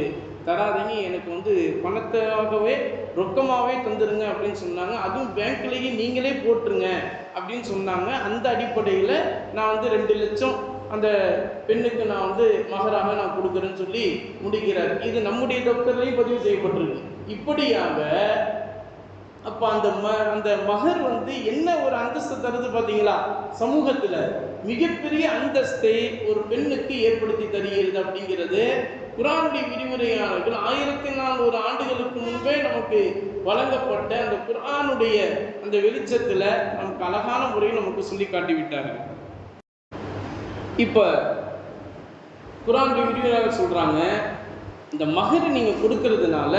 தராதீங்க, எனக்கு வந்து பணத்தாகவே ரொக்கமாகவே தந்துடுங்க அப்படின்னு சொன்னாங்க. அதுவும் பேங்க்லேயே நீங்களே போட்டுருங்க அப்படின்னு சொன்னாங்க. அந்த அடிப்படையில் நான் வந்து 2 லட்சம் அந்த பெண்ணுக்கு நான் வந்து மகராக நான் கொடுக்குறேன்னு சொல்லி முடிக்கிறார். இது நம்முடைய தப்தர்லையும் பதிவு செய்யப்பட்டிருக்கு. இப்படியாக அப்ப அந்த மகர் வந்து என்ன ஒரு அந்தஸ்து தருது பார்த்தீங்களா? சமூகத்துல மிகப்பெரிய அந்தஸ்தை ஒரு பெண்ணுக்கு ஏற்படுத்தி தருகிறது அப்படிங்கிறது குர்ஆனுடைய விரிவுரையாளர்கள் 1400 ஆண்டுகளுக்கு முன்பே நமக்கு வழங்கப்பட்ட அந்த குர்ஆனுடைய அந்த வெளிச்சத்துல நமக்கு அழகான முறையில் நமக்கு சொல்லி காட்டி விட்டார்கள். இப்ப குர்ஆனுடைய விரிவுரையாளர் சொல்றாங்க, இந்த மகர் நீங்க கொடுக்கறதுனால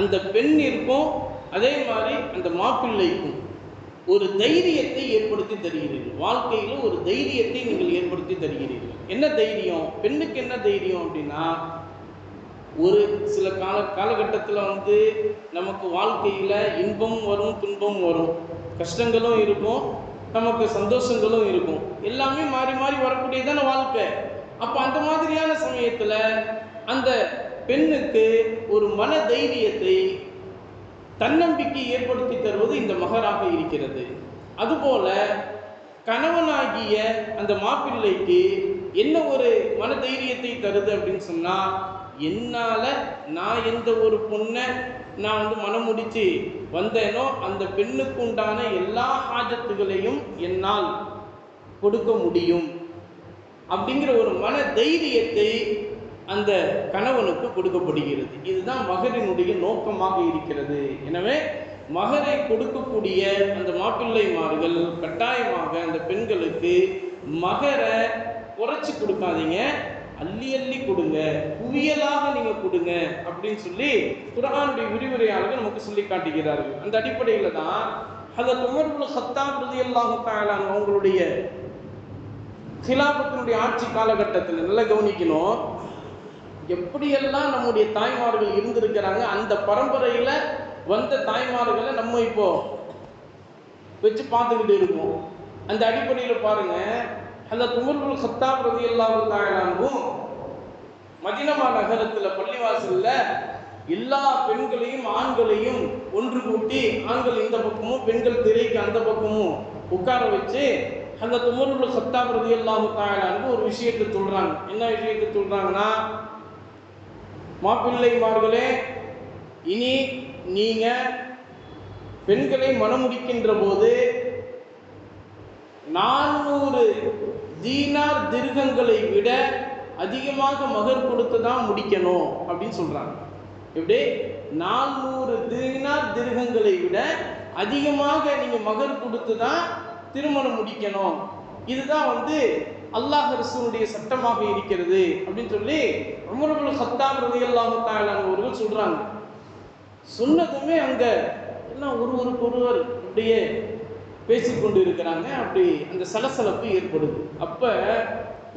அந்த பெண்ணிற்கும் அதே மாதிரி அந்த மாப்பிள்ளைக்கும் ஒரு தைரியத்தை ஏற்படுத்தி தருகிறீர்கள். வாழ்க்கையில் ஒரு தைரியத்தை நீங்கள் ஏற்படுத்தி தருகிறீர்கள். என்ன தைரியம்? பெண்ணுக்கு என்ன தைரியம் அப்படின்னா, ஒரு சில காலகட்டத்தில் வந்து நமக்கு வாழ்க்கையில் இன்பமும் வரும், துன்பமும் வரும், கஷ்டங்களும் இருக்கும், நமக்கு சந்தோஷங்களும் இருக்கும், எல்லாமே மாறி மாறி வரக்கூடியதான வாழ்க்கை. அப்போ அந்த மாதிரியான சமயத்தில் அந்த பெண்ணுக்கு ஒரு மன தைரியத்தை, தன்னம்பிக்கை ஏற்படுத்தி தருவது இந்த மகராக இருக்கிறது. அதுபோல கணவனாகிய அந்த மாப்பிள்ளைக்கு என்ன ஒரு மன தைரியத்தை தருது அப்படின்னு சொன்னா, என்னால நான் எந்த ஒரு பொண்ணை நான் வந்து மனம் முடிச்சு வந்தேனோ அந்த பெண்ணுக்கு உண்டான எல்லா ஆஜத்துகளையும் என்னால் கொடுக்க முடியும் அப்படிங்கிற ஒரு மன தைரியத்தை அந்த கணவனுக்கு கொடுக்கப்படுகிறது. இதுதான் மகரினுடைய நோக்கமாக இருக்கிறது. எனவே மகரை கொடுக்கக்கூடிய அந்த மாப்பிள்ளைமார்கள் கட்டாயமாக அந்த பெண்களுக்கு மகரை குறைச்சி கொடுக்காதீங்க, அள்ளி அள்ளி கொடுங்க, குவியலாக நீங்க கொடுங்க அப்படின்னு சொல்லி குர்ஆனுடைய விரிவுரையாளர்கள் நமக்கு சொல்லி காட்டுகிறார்கள். அந்த அடிப்படையில் தான் ஹஜ்ரத் உமர் இப்னு கத்தாப் ரலியல்லாஹு தஆலா அவங்களுடைய கிலாபத்தினுடைய ஆட்சி காலகட்டத்தில் நல்லா கவனிக்கணும், எப்படியெல்லாம் நம்முடைய தாய்மார்கள் இருந்திருக்கிறாங்க, அந்த பரம்பரையில் வந்த தாய்மார்களை நம்ம இப்போ வச்சு பார்த்துக்கிட்டு இருக்கோம். அந்த அடிப்படையில் பாருங்க, ஹஜ்ரத் உமர் இப்னு கத்தாப் ரலியல்லாஹு தஆலா மதீனா நகரத்தில் பள்ளிவாசலில் எல்லா பெண்களையும் ஆண்களையும் ஒன்று கூட்டி, ஆண்கள் இந்த பக்கமும் பெண்கள் திரைக்கு அந்த பக்கமும் உட்கார வச்சு ஹஜ்ரத் உமர் இப்னு கத்தாப் ரலியல்லாஹு தஆலா ஒரு விஷயத்தை சொல்றாங்க. என்ன விஷயத்தை சொல்றாங்கன்னா, மாப்பிள்ளைமார்களே, இனி நீங்க பெண்களை மணமுடிக்கின்ற போது 400 தீனார் திர்ஹங்களை விட அதிகமாக மகர் கொடுத்து தான் முடிக்கணும் அப்படின்னு சொல்றாங்க. எப்படி? 400 தீனார் திர்ஹங்களை விட அதிகமாக நீங்க மகர் கொடுத்து தான் திருமணம் முடிக்கணும். இதுதான் வந்து அல்லாஹ் ரசூலுடைய சட்டமாக இருக்கிறது அப்படின்னு சொல்லி உமர் இப்னு கத்தாப் ரலியல்லாஹு தஆலா அவர்கள் சொல்றாங்க. சொன்னதுமே அங்க எல்லாம் ஒருவர் அப்படியே பேசிக்கொண்டு இருக்கிறாங்க. அப்படி அந்த சலசலப்பு ஏற்படுது. அப்ப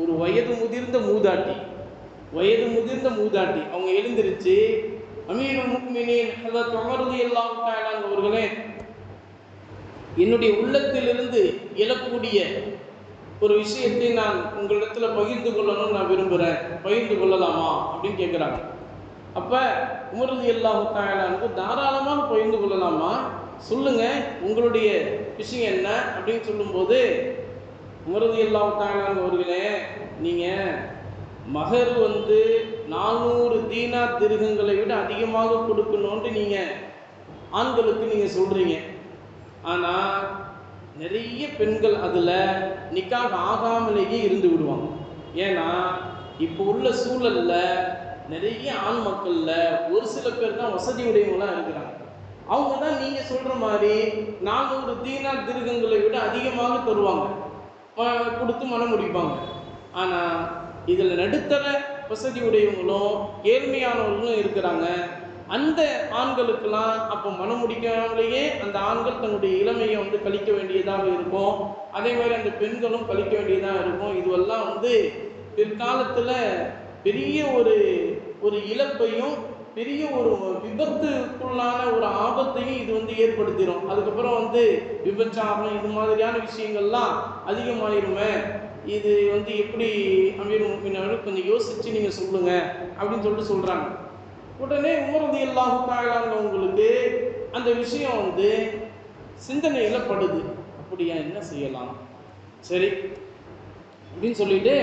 ஒரு வயது முதிர்ந்த மூதாட்டி அவங்க எழுந்திருச்சு, அமீருல் முஃமினீன் ஹஜ்ரத் உமர் ரலியல்லாஹு தஆலா அவர்களே, என்னுடைய உள்ளத்திலிருந்து எழக்கூடிய ஒரு விஷயத்தை நான் உங்களிடத்துல பகிர்ந்து கொள்ளணும்னு நான் விரும்புகிறேன், பகிர்ந்து கொள்ளலாமா அப்படின்னு கேட்குறாங்க. அப்போ உமர் ரலியல்லாஹு தஆலா தாராளமாக பகிர்ந்து கொள்ளலாமா, சொல்லுங்க உங்களுடைய விஷயம் என்ன அப்படின்னு சொல்லும்போது, உமர் ரலியல்லாஹு தஆலா அவர்களே, நீங்கள் மகர் வந்து 400 தீனார் திர்ஹங்களை விட அதிகமாக கொடுக்கணும்னு நீங்கள் ஆண்களுக்கு நீங்கள் சொல்கிறீங்க. ஆனால் நிறைய பெண்கள் அதில் நிக்காஹ் ஆகாமலேயே இருந்து விடுவாங்க. ஏன்னா இப்போ உள்ள சூழலில் நிறைய ஆண் மக்களில் ஒரு சில பேர் தான் வசதி உடையவங்களாம் இருக்கிறாங்க. அவங்க தான் நீங்கள் சொல்கிற மாதிரி 400 தீனார் திர்ஹங்களை விட அதிகமாக தருவாங்க, கொடுத்து மனம் முடிப்பாங்க. ஆனால் இதில் நடுத்தர வசதி உடையவங்களும் ஏழ்மையானவர்களும் இருக்கிறாங்க. அந்த ஆண்களுக்கெல்லாம் அப்போ மனம் முடிக்காமலேயே அந்த ஆண்கள் தன்னுடைய இளமையை வந்து கழிக்க வேண்டியதாக இருக்கும். அதே மாதிரி அந்த பெண்களும் கழிக்க வேண்டியதாக இருக்கும். இதுவெல்லாம் வந்து பிற்காலத்தில் பெரிய ஒரு இழப்பையும் பெரிய ஒரு விபத்துக்குள்ளான ஒரு ஆபத்தையும் இது ஏற்படுத்திடும். அதுக்கப்புறம் விபச்சாரம் இது மாதிரியான விஷயங்கள்லாம் அதிகமாயிருமே. இது எப்படி அமீர் முஃமினீன் கொஞ்சம் யோசிச்சு நீங்க சொல்லுங்க அப்படின்னு சொல்றாங்க. உடனே உமர் ரலியல்லாஹு தஆலா உங்களுக்கு அந்த விஷயம் சிந்தனையில படுது. அப்படியா, என்ன செய்யலாம், சரி அப்படின்னு சொல்லிட்டு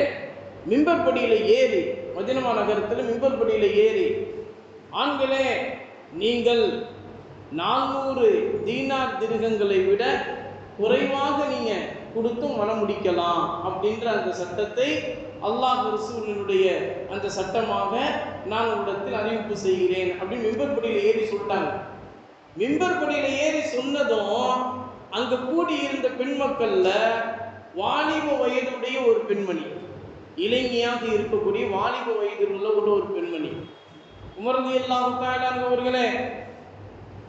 மிம்பர் படியில ஏறி, மதீனா நகரத்தில் மிம்பர் படியில ஏறி, ஆண்களே நீங்கள் 400 தீனார் திர்ஹங்களை விட குறைவாக நீங்க கொடுத்தும் மனம் முடிக்கலாம் அப்படின்ற அந்த சட்டத்தை அல்லாஹ் ரசூலினுடைய அந்த சட்டமாக நான் உங்களிடத்தில் அறிவிப்பு செய்கிறேன் அப்படின்னு மிம்பர் படியில ஏறி சொல்லிட்டாங்க. மிம்பர் படியில ஏறி சொன்னதும் அங்க கூடியிருந்த பெண் மக்கள்ல வாலிப வயதுடைய ஒரு பெண்மணி, இளைஞியாக இருக்கக்கூடிய வாலிப வயதில் உள்ள ஒரு பெண்மணி, உமர் ரலியல்லாஹு தஆலா அவர்களே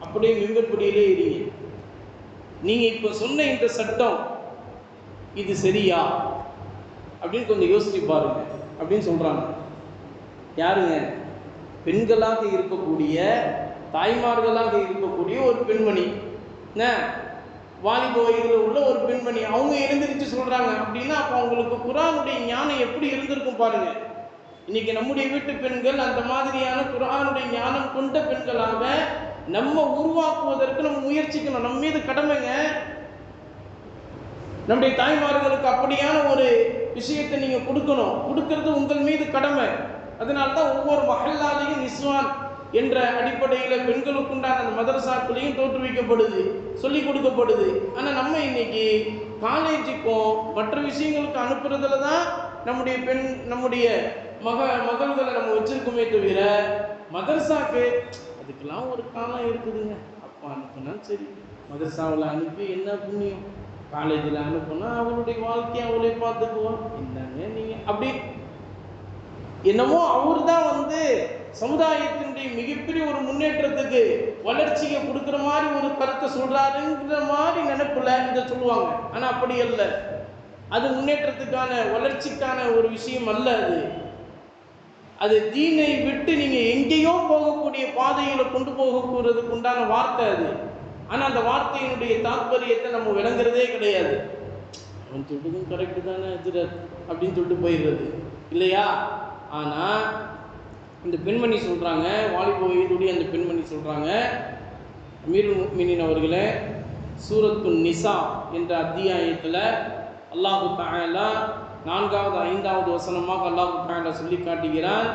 அப்படியே மிம்பர் படியிலே ஏறீங்க, நீங்க இப்ப சொன்ன இந்த சட்டம் இது சரியா அப்படின்னு கொஞ்சம் யோசிச்சு பாருங்க அப்படின்னு சொல்றாங்க. யாருங்க? பெண்களாக இருக்கக்கூடிய, தாய்மார்களாக இருக்கக்கூடிய ஒரு பெண்மணி, வாலிப வயதில் உள்ள ஒரு பெண்மணி, அவங்க எழுந்திருச்சு சொல்றாங்க. அப்படின்னா அப்போ அவங்களுக்கு குர்ஆனுடைய ஞானம் எப்படி இருந்திருக்கும் பாருங்க. இன்னைக்கு நம்முடைய வீட்டு பெண்கள் அந்த மாதிரியான குர்ஆனுடைய ஞானம் கொண்ட பெண்களாக நம்ம உருவாக்குவதற்கு நம்ம முயற்சிக்கணும். நம்ம மீது கடமைங்க. நம்முடைய தாய்மார்களுக்கு அப்படியான ஒரு விஷயத்தை நீங்க கொடுக்கணும். கொடுக்கிறது உங்கள் மீது கடமை. அதனால்தான் ஒவ்வொரு மஹல்லாலையும் நிஸ்வான் என்ற அடிப்படையில் பெண்களுக்குண்டான அந்த மதரசாக்களையும் தோற்றுவிக்கப்படுது, சொல்லிக் கொடுக்கப்படுது. ஆனால் நம்ம இன்னைக்கு காலேஜுக்கும் மற்ற விஷயங்களுக்கு அனுப்புறதுல தான் நம்முடைய மகள்களை நம்ம வச்சிருக்கோமே தவிர, மதரசாக்கு அதுக்கெல்லாம் ஒரு காலம் இருக்குதுங்க. அப்போ அனுப்புனா சரி, மதரசாவில் அனுப்பி என்ன புண்ணியம், காலேஜில் அனுப்புனா அவளுடைய வாழ்க்கையை அவளே பார்த்துக்குவோம். என்னங்க நீங்க அப்படி என்னமோ அவர் தான் சமுதாயத்தினுடைய மிகப்பெரிய ஒரு முன்னேற்றத்துக்கு வளர்ச்சியை கொடுக்குற மாதிரி ஒரு கருத்தை சொல்றாருங்கிற மாதிரி நினைப்புல இதை சொல்லுவாங்க. ஆனா அப்படி அல்ல. அது முன்னேற்றத்துக்கான வளர்ச்சிக்கான ஒரு விஷயம் அல்ல. அது தீனை விட்டு நீங்க எங்கேயோ போகக்கூடிய பாதையில கொண்டு போகக்கூடியதுக்கு உண்டான வார்த்தை அது. ஆனா அந்த வார்த்தையினுடைய தாற்பயத்தை நம்ம விளங்குறதே கிடையாது. அவன் சொல்றதும் கரெக்டு தானே அப்படின்னு சொல்லிட்டு போயிடுறது இல்லையா? ஆனா இந்த பெண்மணி சொல்றாங்க, வாலிப வயதுடைய அந்த பெண்மணி சொல்றாங்க, அமீருல் முஃமினீன் அவர்களே, சூரத்துன் நிசா என்ற அத்தியாயத்துல அல்லாஹ் தஆலா 4வது 5வது வசனமாக அல்லாஹ் தஆலா சொல்லி காட்டுகிறான்,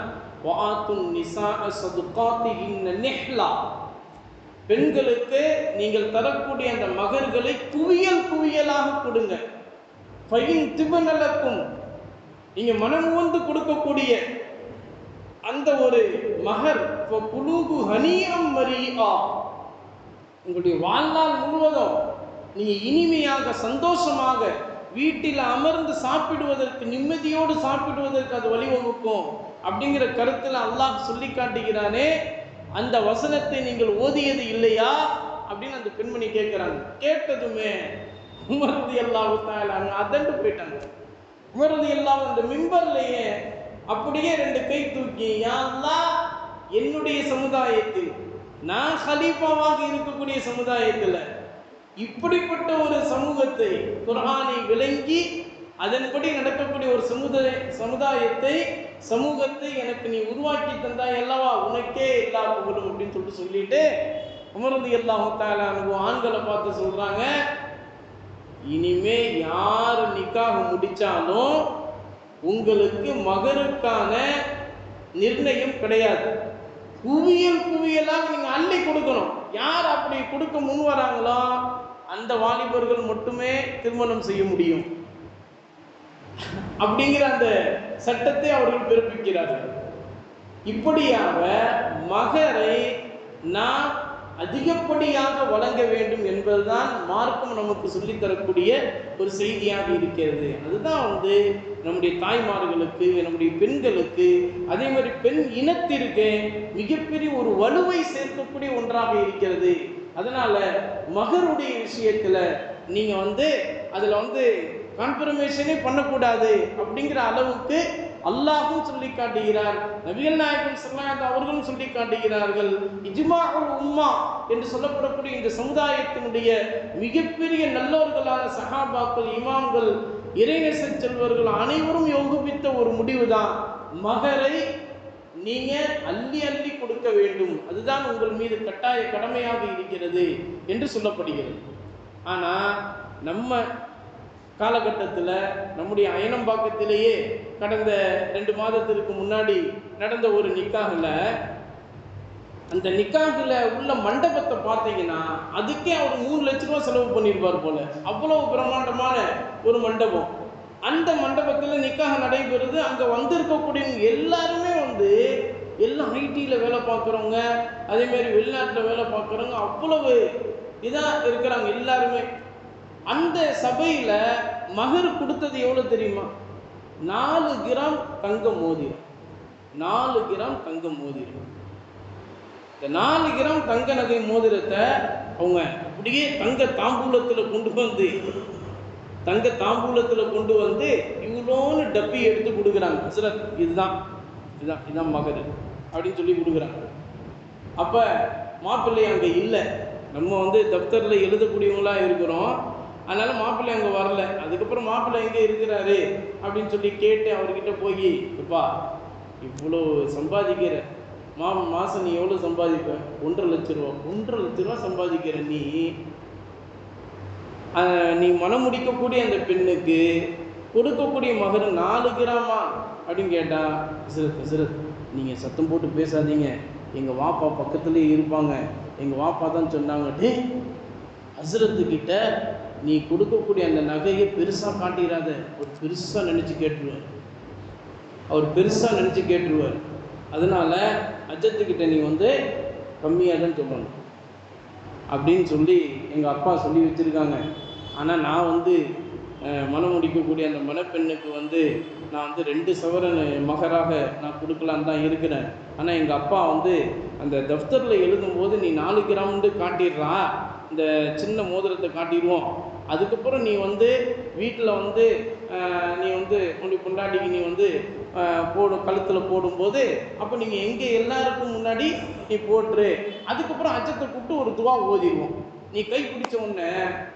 வஆத்துன் நிசாஅ ஸதுகாத்திஹின்ன நிஹ்லா, பெண்களுக்கு நீங்கள் தரக்கூடிய அந்த மகர்களை குவியல் குவியலாக கொடுங்க. ஃபைன் திபனலக்கும், நீங்க மனமுவந்து கொடுக்கக்கூடிய அந்த ஒரு மகர் குலூபு ஹனியம் மரீஆ, உங்களுடைய வாழ்நாள் முழுவதும் நீங்க இனிமையாக சந்தோஷமாக வீட்டில் அமர்ந்து சாப்பிடுவதற்கு, நிம்மதியோடு சாப்பிடுவதற்கு அது வழிவகுக்கும் அப்படிங்கிற கருத்தில் அல்லாஹ் சொல்லி காட்டுகிறானே, அந்த வசனத்தை நீங்கள் ஓதியது இல்லையா அப்படின்னு அந்த பெண்மணி கேட்கிறாங்க. கேட்டதுமே உமர் ரலியல்லாஹு தஆலா அதண்டு போயிட்டாங்க. உமர் ரலியல்லாஹு அந்த மிம்பர்லயே அப்படியே 2 கை தூக்கி, யா அல்லாஹ், என்னுடைய சமுதாயத்தில், நான் ஹலீஃபாவாக இருக்கக்கூடிய சமுதாயத்தில் இப்படிப்பட்ட ஒரு சமூகத்தை, குர்ஆனை விளங்கி அதன்படி நடக்கக்கூடிய ஒரு சமூகத்தை எனக்கு நீ உருவாக்கி தந்தாய் அல்லவா, உனக்கே எல்லா புகழும் அப்படின்னு சொல்லிட்டு உமர் ரலியல்லாஹு தஆலா ஆண்களை பார்த்து சொல்றாங்க, இனிமே யார் நிக்காஹ் முடிச்சாலும் உங்களுக்கு மகருக்கான நிர்ணயம் கிடையாது. குவியல் குவியலாக நீங்க அள்ளி கொடுக்கணும். யார் அப்படி கொடுக்க முன் வராங்களோ அந்த வாலிபர்கள் மட்டுமே திருமணம் செய்ய முடியும் அப்படிங்கிற அந்த சட்டத்தை அவர்கள் பிறப்பிக்கிறார்கள். இப்படியாக மகரை நாம் அதிகப்படியாக வழங்க வேண்டும் என்பதுதான் மார்க்கம் நமக்கு சொல்லித்தரக்கூடிய ஒரு செய்தியாக இருக்கிறது. அதுதான் நம்முடைய தாய்மார்களுக்கு, நம்முடைய பெண்களுக்கு, அதே மாதிரி பெண் இனத்திற்கு மிகப்பெரிய ஒரு வலுவை சேர்க்கக்கூடிய ஒன்றாக இருக்கிறது. அதனால மகருடைய விஷயத்துல நீங்க அதுல கான்ஃபர்மேஷனே பண்ணக்கூடாது அப்படிங்கிற அளவுக்கு அல்லாஹும் சொல்லி காட்டுகிறார், நபிகள் நாயகம் ஸல்லல்லாஹு அலைஹி அவர்களும் சொல்லி காட்டுகிறார்கள். இஜ்மாஉல் உம்மா என்று சொல்லப்படக்கூடிய இந்த சமுதாயத்தினுடைய மிகப்பெரிய நல்லோர்களான சஹாபாக்கள், இமாம்கள், இறைநேச செல்வர்கள் அனைவரும் யோகிப்பித்த ஒரு முடிவுதான், மகரை நீங்க அள்ளி அள்ளி கொடுக்க வேண்டும், அதுதான் உங்கள் மீது கட்டாய கடமையாக இருக்கிறது என்று சொல்லப்படுகிறது. ஆனா நம்ம காலகட்டத்தில் நம்முடைய அயனம்பாக்கத்திலேயே கடந்த 2 மாதத்திற்கு முன்னாடி நடந்த ஒரு நிக்காகில், அந்த நிக்காகில் உள்ள மண்டபத்தை பார்த்தீங்கன்னா அதுக்கே அவர் 3 லட்ச ரூபா செலவு பண்ணியிருப்பார் போல, அவ்வளவு பிரம்மாண்டமான ஒரு மண்டபம். அந்த மண்டபத்தில் நிக்காக நடைபெறுது. அங்கே வந்திருக்கக்கூடியவங்க எல்லாருமே எல்லாம் ஐடியில் வேலை பார்க்குறவங்க, அதேமாரி வெளிநாட்டில் வேலை பார்க்குறவங்க, அவ்வளவு இதாக இருக்கிறாங்க எல்லாருமே. அந்த சபையில் மகர் கொடுத்தது எவ்வளோ தெரியுமா? 4 கிராம் தங்க மோதிரம். 4 கிராம் தங்க மோதிரம். இந்த 4 கிராம் தங்க நகை மோதிரத்தை அவங்க அப்படியே தங்க தாம்பூலத்தில் கொண்டு வந்து இவ்வளோன்னு டப்பி எடுத்து கொடுக்குறாங்க. ஹஸ்ரத் இதுதான் மகர் அப்படின்னு சொல்லி கொடுக்குறாங்க. அப்போ மாப்பிள்ளை அங்கே இல்லை. நம்ம தப்தரில் எழுதக்கூடியவங்களாக இருக்கிறோம், அதனால் மாப்பிள்ளை அங்கே வரல. அதுக்கப்புறம் மாப்பிள்ளை எங்கே இருக்கிறாரு அப்படின்னு சொல்லி கேட்டு அவர்கிட்ட போய், எப்பா இவ்வளோ சம்பாதிக்கிற, மாதம் நீ எவ்வளோ சம்பாதிப்ப? 1.5 லட்ச ரூபா. 1.5 லட்ச ரூபா சம்பாதிக்கிற நீ மனம் முடிக்கக்கூடிய அந்த பெண்ணுக்கு கொடுக்கக்கூடிய மகர் 4 கிராமா அப்படின்னு கேட்டா, ஹஸ்ரத் நீங்கள் சத்தம் போட்டு பேசாதீங்க, எங்கள் வாப்பா பக்கத்துலேயே இருப்பாங்க, எங்கள் வாப்பா தான் சொன்னாங்க. டே ஹஸ்ரத்துக்கிட்ட நீ கொடுக்கக்கூடிய அந்த நகையை பெருசாக காட்டிடாத, ஒரு பெருசாக நினச்சி கேட்டுருவார். அதனால் அஜத்துக்கிட்ட நீ கம்மியாக தான் சொல்லணும் அப்படின்னு சொல்லி எங்கள் அப்பா சொல்லி வச்சுருக்காங்க. ஆனால் நான் மனம் முடிக்கக்கூடிய அந்த மணப்பெண்ணுக்கு நான் 2 சவரன் மகராக நான் கொடுக்கலான்னு தான் இருக்கிறேன். ஆனால் எங்கள் அப்பா அந்த தஃப்தரில் எழுதும்போது நீ 4 கிராம்னு காட்டிடுறா, இந்த சின்ன மோதிரத்தை காட்டிடுவோம், அதுக்கப்புறம் நீ வீட்டில் நீ உன்னுடைய பொண்டாட்டிக்கு நீ கழுத்தில் போடும்போது அப்போ நீங்கள் எங்கே எல்லாருக்கும் முன்னாடி நீ போட்டுரு, அதுக்கப்புறம் அச்சத்தை கூப்பிட்டு ஒரு துவா ஓதிடுவோம், நீ கை பிடிச்ச உடனே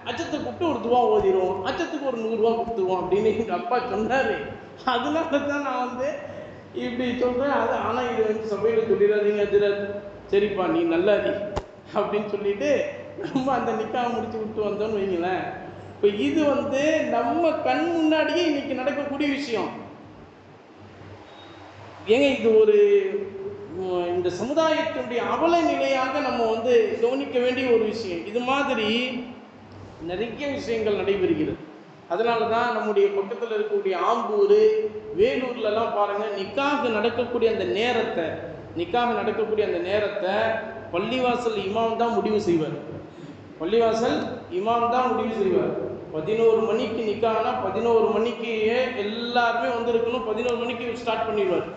அச்சத்தை கூப்பிட்டு ஒரு துவா ஓதிடுவோம், அச்சத்துக்கு ஒரு 100 ரூபா கொடுத்துருவோம் அப்படின்னு எங்கள் அப்பா சொன்னார். அதனால தான் நான் இப்படி சொல்கிறேன். அது ஆனால் இது சபையில் சொல்லிடாதீங்க ஹஜ்ரத், சரிப்பா நீ நல்லாதி அப்படின்னு சொல்லிட்டு நம்ம அந்த நிக்காவை முடிச்சு விட்டு வந்தோம்னு வைங்களேன். இப்போ இது நம்ம கண் முன்னாடியே இன்னைக்கு நடக்கக்கூடிய விஷயம். ஏங்க இது ஒரு இந்த சமுதாயத்தினுடைய அவல நிலையாக நம்ம கவனிக்க வேண்டிய ஒரு விஷயம். இது மாதிரி நிறைய விஷயங்கள் நடைபெறுகிறது. அதனால தான் நம்முடைய பக்கத்தில் இருக்கக்கூடிய ஆம்பூர், வேலூர்லலாம் பாருங்கள், நிக்காக நடக்கக்கூடிய அந்த நேரத்தை பள்ளிவாசல் இமாம் தான் முடிவு செய்வார். 11 மணிக்கு நிக்கானா 11 மணிக்கு எல்லாருமே இருக்கணும். 11 மணிக்கு ஸ்டார்ட் பண்ணிடுவார்.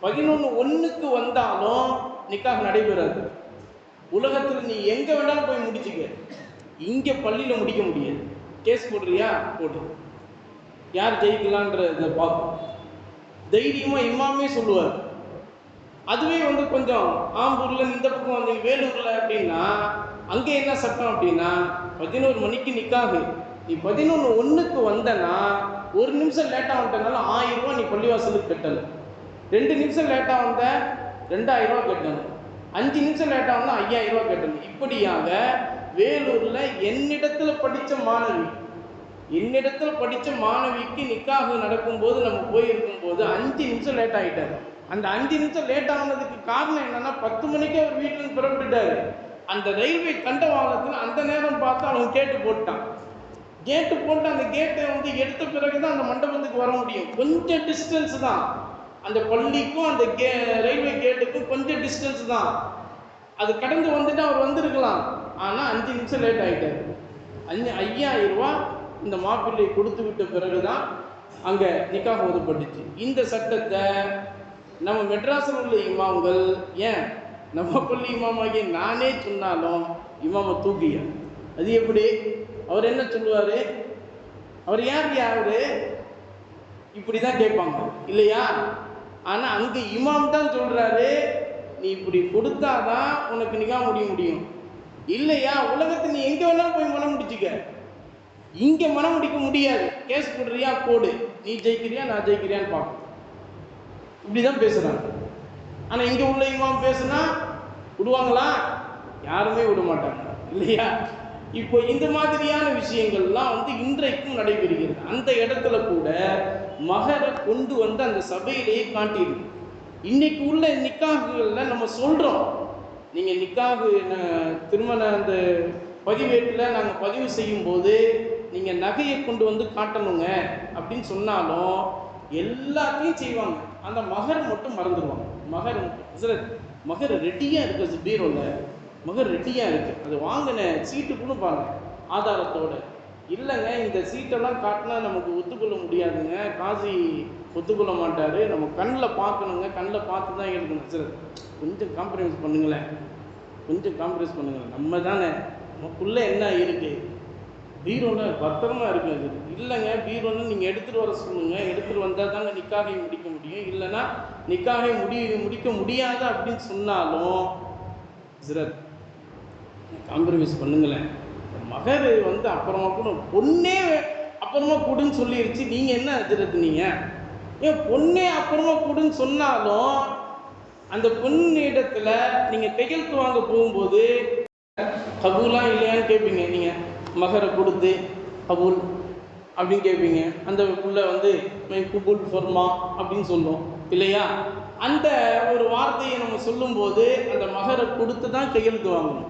11:01 வந்தாலும் நிக்காக நடைபெறாது. உலகத்தில் நீ எங்கே வேணாலும் போய் முடிச்சுக்க, இங்கே பள்ளியில் முடிக்க முடியாது. கேஸ் போடுறியா போடு, யார் ஜெயிக்கலான்றதை பார்க்கும். தைரியமாக இமாமே சொல்லுவார். அதுவே கொஞ்சம் ஆம்பூரில் இந்த பக்கம் வேலூரில் அப்படின்னா அங்கே என்ன சட்டம் அப்படின்னா 11 மணிக்கு நிக்காகு, நீ 11:01 வந்தனா 1 நிமிஷம் லேட்டாக வந்துட்டனால 1000 ரூபா நீ பள்ளிவாசலுக்கு கட்டணும், 2 நிமிஷம் லேட்டாக வந்த 2000 ரூபா கட்டணும், 5 நிமிஷம் லேட்டாக வந்தால் 5000 ரூபா கட்டணும். இப்படியாக வேலூரில் என்னிடத்தில் படித்த மாணவிக்கு நிக்காக நடக்கும்போது நம்ம போயிருக்கும்போது 5 நிமிஷம் லேட் ஆகிட்டார். அந்த 5 நிமிஷம் லேட் ஆனதுக்கு காரணம் என்னன்னா 10 மணிக்கே அவர் வீட்டில் புறப்பட்டுட்டாரு. அந்த ரயில்வே தண்டவாளத்தில் அந்த நேரம் பார்த்து அவன் கேட்டு போட்டு அந்த கேட்டை எடுத்த பிறகு தான் அந்த மண்டபத்துக்கு வர முடியும். கொஞ்சம் டிஸ்டன்ஸ் தான், அந்த பள்ளிக்கும் அந்த ரயில்வே கேட்டுக்கும் கொஞ்சம் டிஸ்டன்ஸ் தான். அது கடந்து வந்துட்டு அவர் வந்திருக்கலாம். ஆனால் 5 நிமிஷம் லேட் ஆகிட்டார். 5000 ரூபா இந்த மாப்பிள்ளை கொடுத்து விட்ட பிறகு தான் அங்கே நிக்காக ஓதப்பட்டுச்சு. இந்த சட்டத்தை நம்ம மெட்ராஸில் உள்ள இமாம்கள், ஏன் நம்ம பள்ளி இமாமாகிய நானே சொன்னாலும் இமாமை தூக்கிய. அது எப்படி? அவர் என்ன சொல்லுவார்? அவர் யார்? இப்படி தான் கேட்பாங்க இல்லையா? ஆனால் அங்கே இமாம் தான் சொல்கிறாரு, நீ இப்படி கொடுத்தாதான் உனக்கு நிகா முடியும். இல்லையா உலகத்தை நீ எங்கே வேணாலும் போய் மனம் முடிச்சுக்க, இங்கே மனம் முடிக்க முடியாது. கேஸ் போடுறியா போடு, நீ ஜெயிக்கிறியா நான் ஜெயிக்கிறியான்னு பார்க்கணும். இப்படி தான் பேசுகிறாங்க. ஆனால் இங்கே உள்ள இமாம் பேசுனா விடுவாங்களா? யாருமே விட மாட்டாங்க இல்லையா? இப்போ இந்த மாதிரியான விஷயங்கள்லாம் இன்றைக்கும் நடைபெறுகிறது. அந்த இடத்துல கூட மகரை கொண்டு வந்து அந்த சபையிலேயே காட்டியிருக்கு. இன்னைக்கு உள்ள நிக்காகுகளில் நம்ம சொல்கிறோம், நீங்கள் நிக்காகு திருமண அந்த பதிவேட்டில் நாங்கள் பதிவு செய்யும் போது நீங்கள் நகையை கொண்டு வந்து காட்டணுங்க அப்படின்னு சொன்னாலும் எல்லாத்தையும் செய்வாங்க. அந்த மகர் மட்டும் மறந்துடுவாங்க. மகர் ரெடியாக இருக்குது, பீரோவில் மகர் ரெடியாக இருக்குது. அது வாங்கின சீட்டு கூட பாருங்கள் ஆதாரத்தோடு. இல்லைங்க இந்த சீட்டெல்லாம் காட்டினா நமக்கு ஒத்துக்கொள்ள முடியாதுங்க, காசி ஒத்துக்கொள்ள மாட்டார், நம்ம கண்ணில் பார்க்கணுங்க, கண்ணில் பார்த்து தான் எடுக்கணும். சரி கொஞ்சம் காம்ப்ரமைஸ் பண்ணுங்களேன், நம்ம தானே நமக்குள்ளே என்ன இருக்குது, பீரோவில் பத்திரமா இருக்குது. இல்லைங்க பீரோன்னு நீங்கள் எடுத்துகிட்டு வர சொல்லுங்க, எடுத்துகிட்டு வந்தால் தாங்க நிக்காகை முடிக்க முடியும், இல்லைன்னா நிக்காகை முடிக்க முடியாது அப்படின்னு சொன்னாலும் ஹஸ்ரத் காம்ப்ரமைஸ் பண்ணுங்களேன். மகர் அப்புறமா கூட பொண்ணே அப்புறமா கொடுன்னு சொல்லிடுச்சு, நீங்கள் என்ன ஹஸ்ரத் நீங்கள் ஏன் பொண்ணே அப்புறமா கொடுன்னு சொன்னாலும் அந்த பொண்ணிடத்துல நீங்கள் கையெழுத்து வாங்க போகும்போது கபூலா இல்லையான்னு கேட்பீங்க. நீங்கள் மகரை கொடுத்து கபூல் அப்படின்னு கேட்பீங்க. அந்த புள்ள குபுல் ஃபர்மா அப்படின்னு சொல்லும் இல்லையா? அந்த ஒரு வார்த்தையை நம்ம சொல்லும்போது அந்த மகரை கொடுத்து தான் கையெழுத்து வாங்கணும்.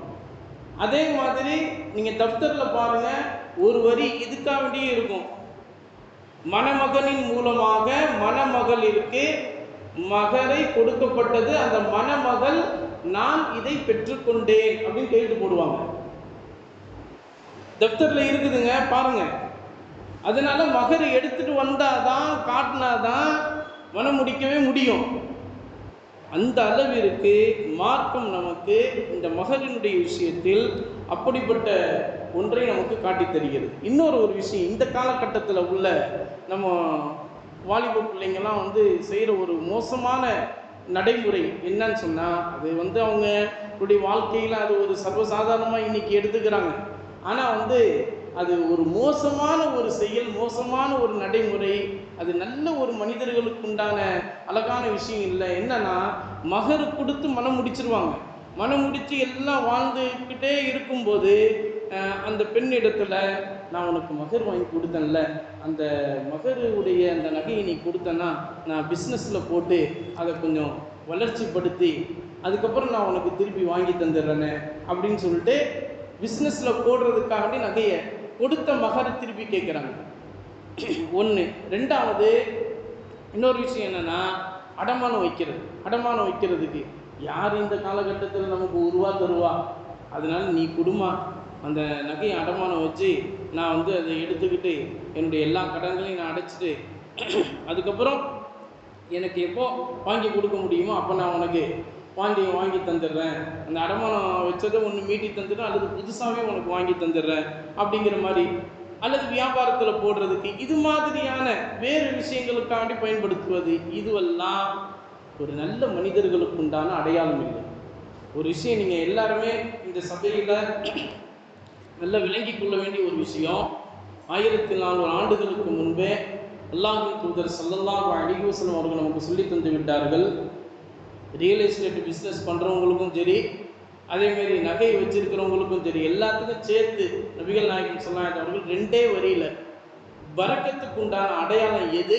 அதே மாதிரி நீங்கள் தப்தரில் பாருங்கள், ஒரு வரி இதுக்காக வேண்டியே இருக்கும், மணமகனின் மூலமாக மணமகளிற்கு மகரை கொடுக்கப்பட்டது, அந்த மணமகள் நான் இதை பெற்றுக்கொண்டேன் அப்படின்னு கையெழுத்து போடுவாங்க. தப்தரில் இருக்குதுங்க பாருங்க. அதனால மகரை எடுத்துட்டு வந்தாதான் காட்டினாதான் மனம் முடிக்கவே முடியும். அந்த அளவிற்கு மார்க்கம் நமக்கு இந்த மகரினுடைய விஷயத்தில் அப்படிப்பட்ட ஒன்றை நமக்கு காட்டி தருகிறது. இன்னொரு விஷயம், இந்த காலகட்டத்தில் உள்ள நம்ம வாலிப பிள்ளைங்கள்லாம் செய்கிற ஒரு மோசமான நடைமுறை என்னன்னு சொன்னால், அது அவங்களுடைய வாழ்க்கையில் அது ஒரு சர்வசாதாரணமாக இன்னைக்கு எடுத்துக்கிறாங்க. ஆனால் அது ஒரு மோசமான ஒரு செயல், மோசமான ஒரு நடைமுறை. அது நல்ல ஒரு மனிதர்களுக்கு உண்டான அழகான விஷயம் இல்லை. என்னன்னா, மகரு கொடுத்து மனம் முடிச்சிருவாங்க. மனம் முடித்து எல்லாம் வாழ்ந்துக்கிட்டே இருக்கும்போது அந்த பெண்ணிடத்துல நான் உனக்கு மகர் வாங்கி கொடுத்தேன்ல, அந்த மகருடைய அந்த நகையை நீ கொடுத்தேன்னா நான் பிஸ்னஸில் போட்டு அதை கொஞ்சம் வளர்ச்சிப்படுத்தி அதுக்கப்புறம் நான் உனக்கு திருப்பி வாங்கி தந்துடுறேனே அப்படின்னு சொல்லிட்டு பிஸ்னஸில் போடுறதுக்காக நகையை கொடுத்த மகரை திருப்பி கேட்குறாங்க. ஒன்று. ரெண்டாவது இன்னொரு விஷயம் என்னென்னா, அடமானம் வைக்கிறதுக்கு யார் இந்த காலகட்டத்தில் நமக்கு உருவா தருவா? அதனால நீ குடுமா அந்த நகையை அடமானம் வச்சு நான் அதை எடுத்துக்கிட்டு என்னுடைய எல்லா கடன்களையும் நான் அடைச்சிட்டு அதுக்கப்புறம் எனக்கு எப்போ வாங்கி கொடுக்க முடியுமோ அப்போ நான் உனக்கு வாங்கி தந்துடுறேன். அந்த அடமானம் வச்சதை ஒன்று மீட்டி தந்துடுறேன், அல்லது புதுசாகவே உனக்கு வாங்கி தந்துடுறேன் அப்படிங்கிற மாதிரி, அல்லது வியாபாரத்தில் போடுறதுக்கு இது மாதிரியான வேறு விஷயங்களுக்காண்டி பயன்படுத்துவது, இதுவெல்லாம் ஒரு நல்ல மனிதர்களுக்கு உண்டான அடையாளம் இல்லை. ஒரு விஷயம் நீங்கள் எல்லாருமே இந்த சபையில் நல்லா விளங்கி கொள்ள வேண்டிய ஒரு விஷயம், 1400 ஆண்டுகளுக்கு முன்பே அல்லாஹ்வின் தூதர் ஸல்லல்லாஹு அலைஹி வஸல்லம் அவர்கள் நமக்கு சொல்லி தந்து விட்டார்கள். ரியல் எஸ்டேட் பிஸ்னஸ் பண்ணுறவங்களுக்கும் சரி, அதேமாரி நகை வச்சிருக்கிறவங்களுக்கும் சரி, எல்லாத்துக்கும் சேர்த்து நபிகள் நாயகம் ஸல்லல்லாஹு அவர்கள் 2 வரியில் பரக்கத்துக்கு உண்டான அடையாளம் எது,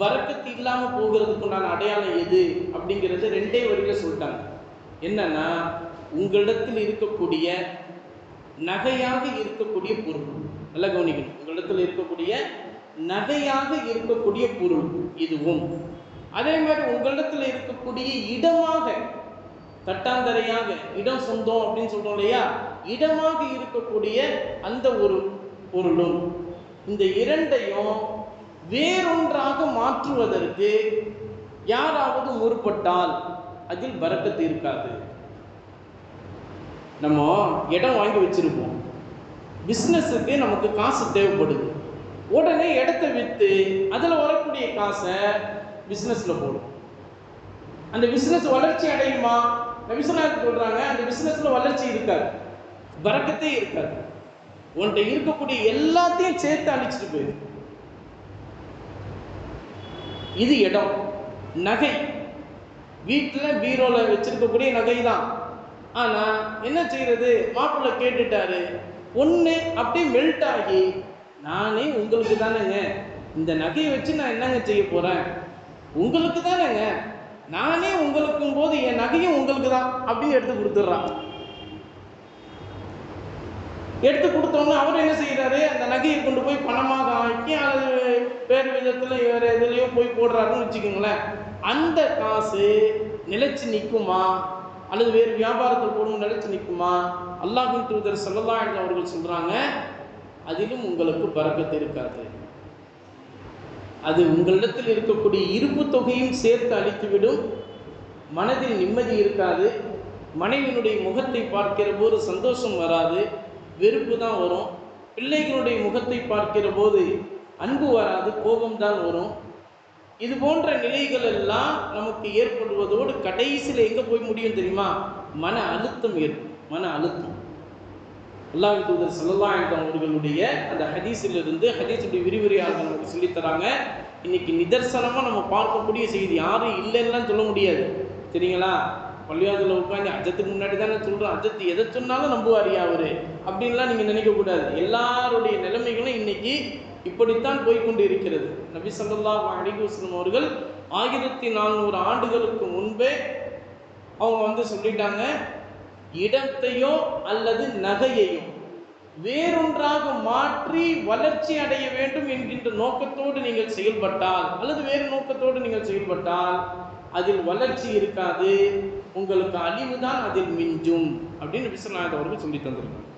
பரக்கத்து இல்லாமல் போகிறதுக்கு உண்டான அடையாளம் எது அப்படிங்கிறத 2 வரியில் சொல்லிட்டாங்க. என்னன்னா, உங்களிடத்தில் இருக்கக்கூடிய நகையாக இருக்கக்கூடிய பொருள், நல்லா கவனிக்கணும், உங்களிடத்தில் இருக்கக்கூடிய நகையாக இருக்கக்கூடிய பொருள் இதுவும், அதே மாதிரி உங்களிடத்தில் இருக்கக்கூடிய இடமாக, தட்டாந்தரையாக இடம் சொந்தம் அப்படின்னு சொல்றோம் இல்லையா, இடமாக இருக்கக்கூடிய அந்த ஒரு பொருளும், இந்த இரண்டையும் வேறொன்றாக மாற்றுவதற்கு யாராவது முற்பட்டால் அதில் பரக்கத்து இருக்காது. நம்ம இடம் வாங்கி வச்சிருப்போம், பிஸ்னஸுக்கு நமக்கு காசு தேவைப்படுது, உடனே இடத்த விற்று அதில் வரக்கூடிய காசை பிஸ்னஸில் போடும். அந்த பிஸ்னஸ் வளர்ச்சி அடையுமா? நபிசுல்லாஹ் சொல்றாங்க, அந்த பிஸ்னஸில் வளர்ச்சி இருக்காது, பரக்கத்தே இருக்காது. உன்கிட்ட இருக்கக்கூடிய எல்லாத்தையும் சேர்த்து அழிச்சிட்டு போயிரு. இது இடம். நகை, வீட்டில் பீரோவில் வச்சிருக்கக்கூடிய நகை தான். ஆனால் என்ன செய்யறது, மாப்பிள்ளை கேட்டுட்டாரு, ஒன்று அப்படியே மெல்ட் ஆகி, நானே உங்களுக்கு தானேங்க, இந்த நகையை வச்சு நான் என்னங்க செய்ய போகிறேன், உங்களுக்கு தானேங்க, நானே உங்களுக்கும் போது என் நகையும் உங்களுக்கு தான் அப்படின்னு எடுத்து கொடுத்துட்றான். எடுத்து கொடுத்தோன்னு அவர் என்ன செய்கிறாரு, அந்த நகையை கொண்டு போய் பணமாக ஆக்கி அல்லது வேறு விதத்தில் வேறு எதுலேயோ போய் போடுறாருன்னு வச்சுக்கோங்களேன். அந்த காசு நிலைச்சு நிற்குமா அல்லது வேறு வியாபாரத்தில் போடும் நிலைச்சு நிற்குமா? அல்லாஹ்வின் தூதர் ஸல்லல்லாஹு அலைஹி அவர்கள் சொல்கிறாங்க, அதிலும் உங்களுக்கு பரக்கத்து இருக்காது. அது உங்களிடத்தில் இருக்கக்கூடிய இருப்பு தொகையும் சேர்த்து அளித்துவிடும். மனதில் நிம்மதி இருக்காது. மனைவியினுடைய முகத்தை பார்க்கிற போது சந்தோஷம் வராது, வெறுப்பு தான் வரும். பிள்ளைகளுடைய முகத்தை பார்க்கிற போது அன்பு வராது, கோபம்தான் வரும். இது போன்ற நிலைகள் எல்லாம் நமக்கு ஏற்படுவதோடு கடைசியில் எங்கே போய் முடியும் தெரியுமா? மன அழுத்தம் ஏற்படும். மன அழுத்தம். அல்லாஹ்வின் தூதர் ஸல்லல்லாஹு அலைஹி அவர்களுடைய அந்த ஹதீஸிலிருந்து, ஹதீஸுடைய விரிவுரையாக நமக்கு சொல்லித்தராங்க. இன்னைக்கு நிதர்சனமாக நம்ம பார்க்கக்கூடிய செய்தி, யாரும் இல்லைன்னா சொல்ல முடியாது, சரிங்களா? பள்ளியாதில் உட்காந்து அஜத்துக்கு முன்னாடி தானே சொல்கிறோம், அஜத்து எதை சொன்னாலும் நம்புவாரியா அவர் அப்படின்லாம் நீங்கள் நினைக்கக்கூடாது. எல்லாருடைய நிலைமைகளும் இன்னைக்கு இப்படித்தான் போய்கொண்டு இருக்கிறது. நபி ஸல்லல்லாஹு அலைஹி வஸல்லம் அவர்கள் 1400 ஆண்டுகளுக்கு முன்பே அவங்க சொல்லிட்டாங்க, இடத்தையோ அல்லது நகையையோ வேறொன்றாக மாற்றி வளர்ச்சி அடைய வேண்டும் என்கின்ற நோக்கத்தோடு நீங்கள் செயல்பட்டால் அல்லது வேறு நோக்கத்தோடு நீங்கள் செயல்பட்டால் அதில் வளர்ச்சி இருக்காது, உங்களுக்கு அழிவுதான் அதில் மிஞ்சும் அப்படின்னு நபி ஸல்லல்லாஹு அலைஹி அவர்கள் சொல்லி தந்திருக்காங்க.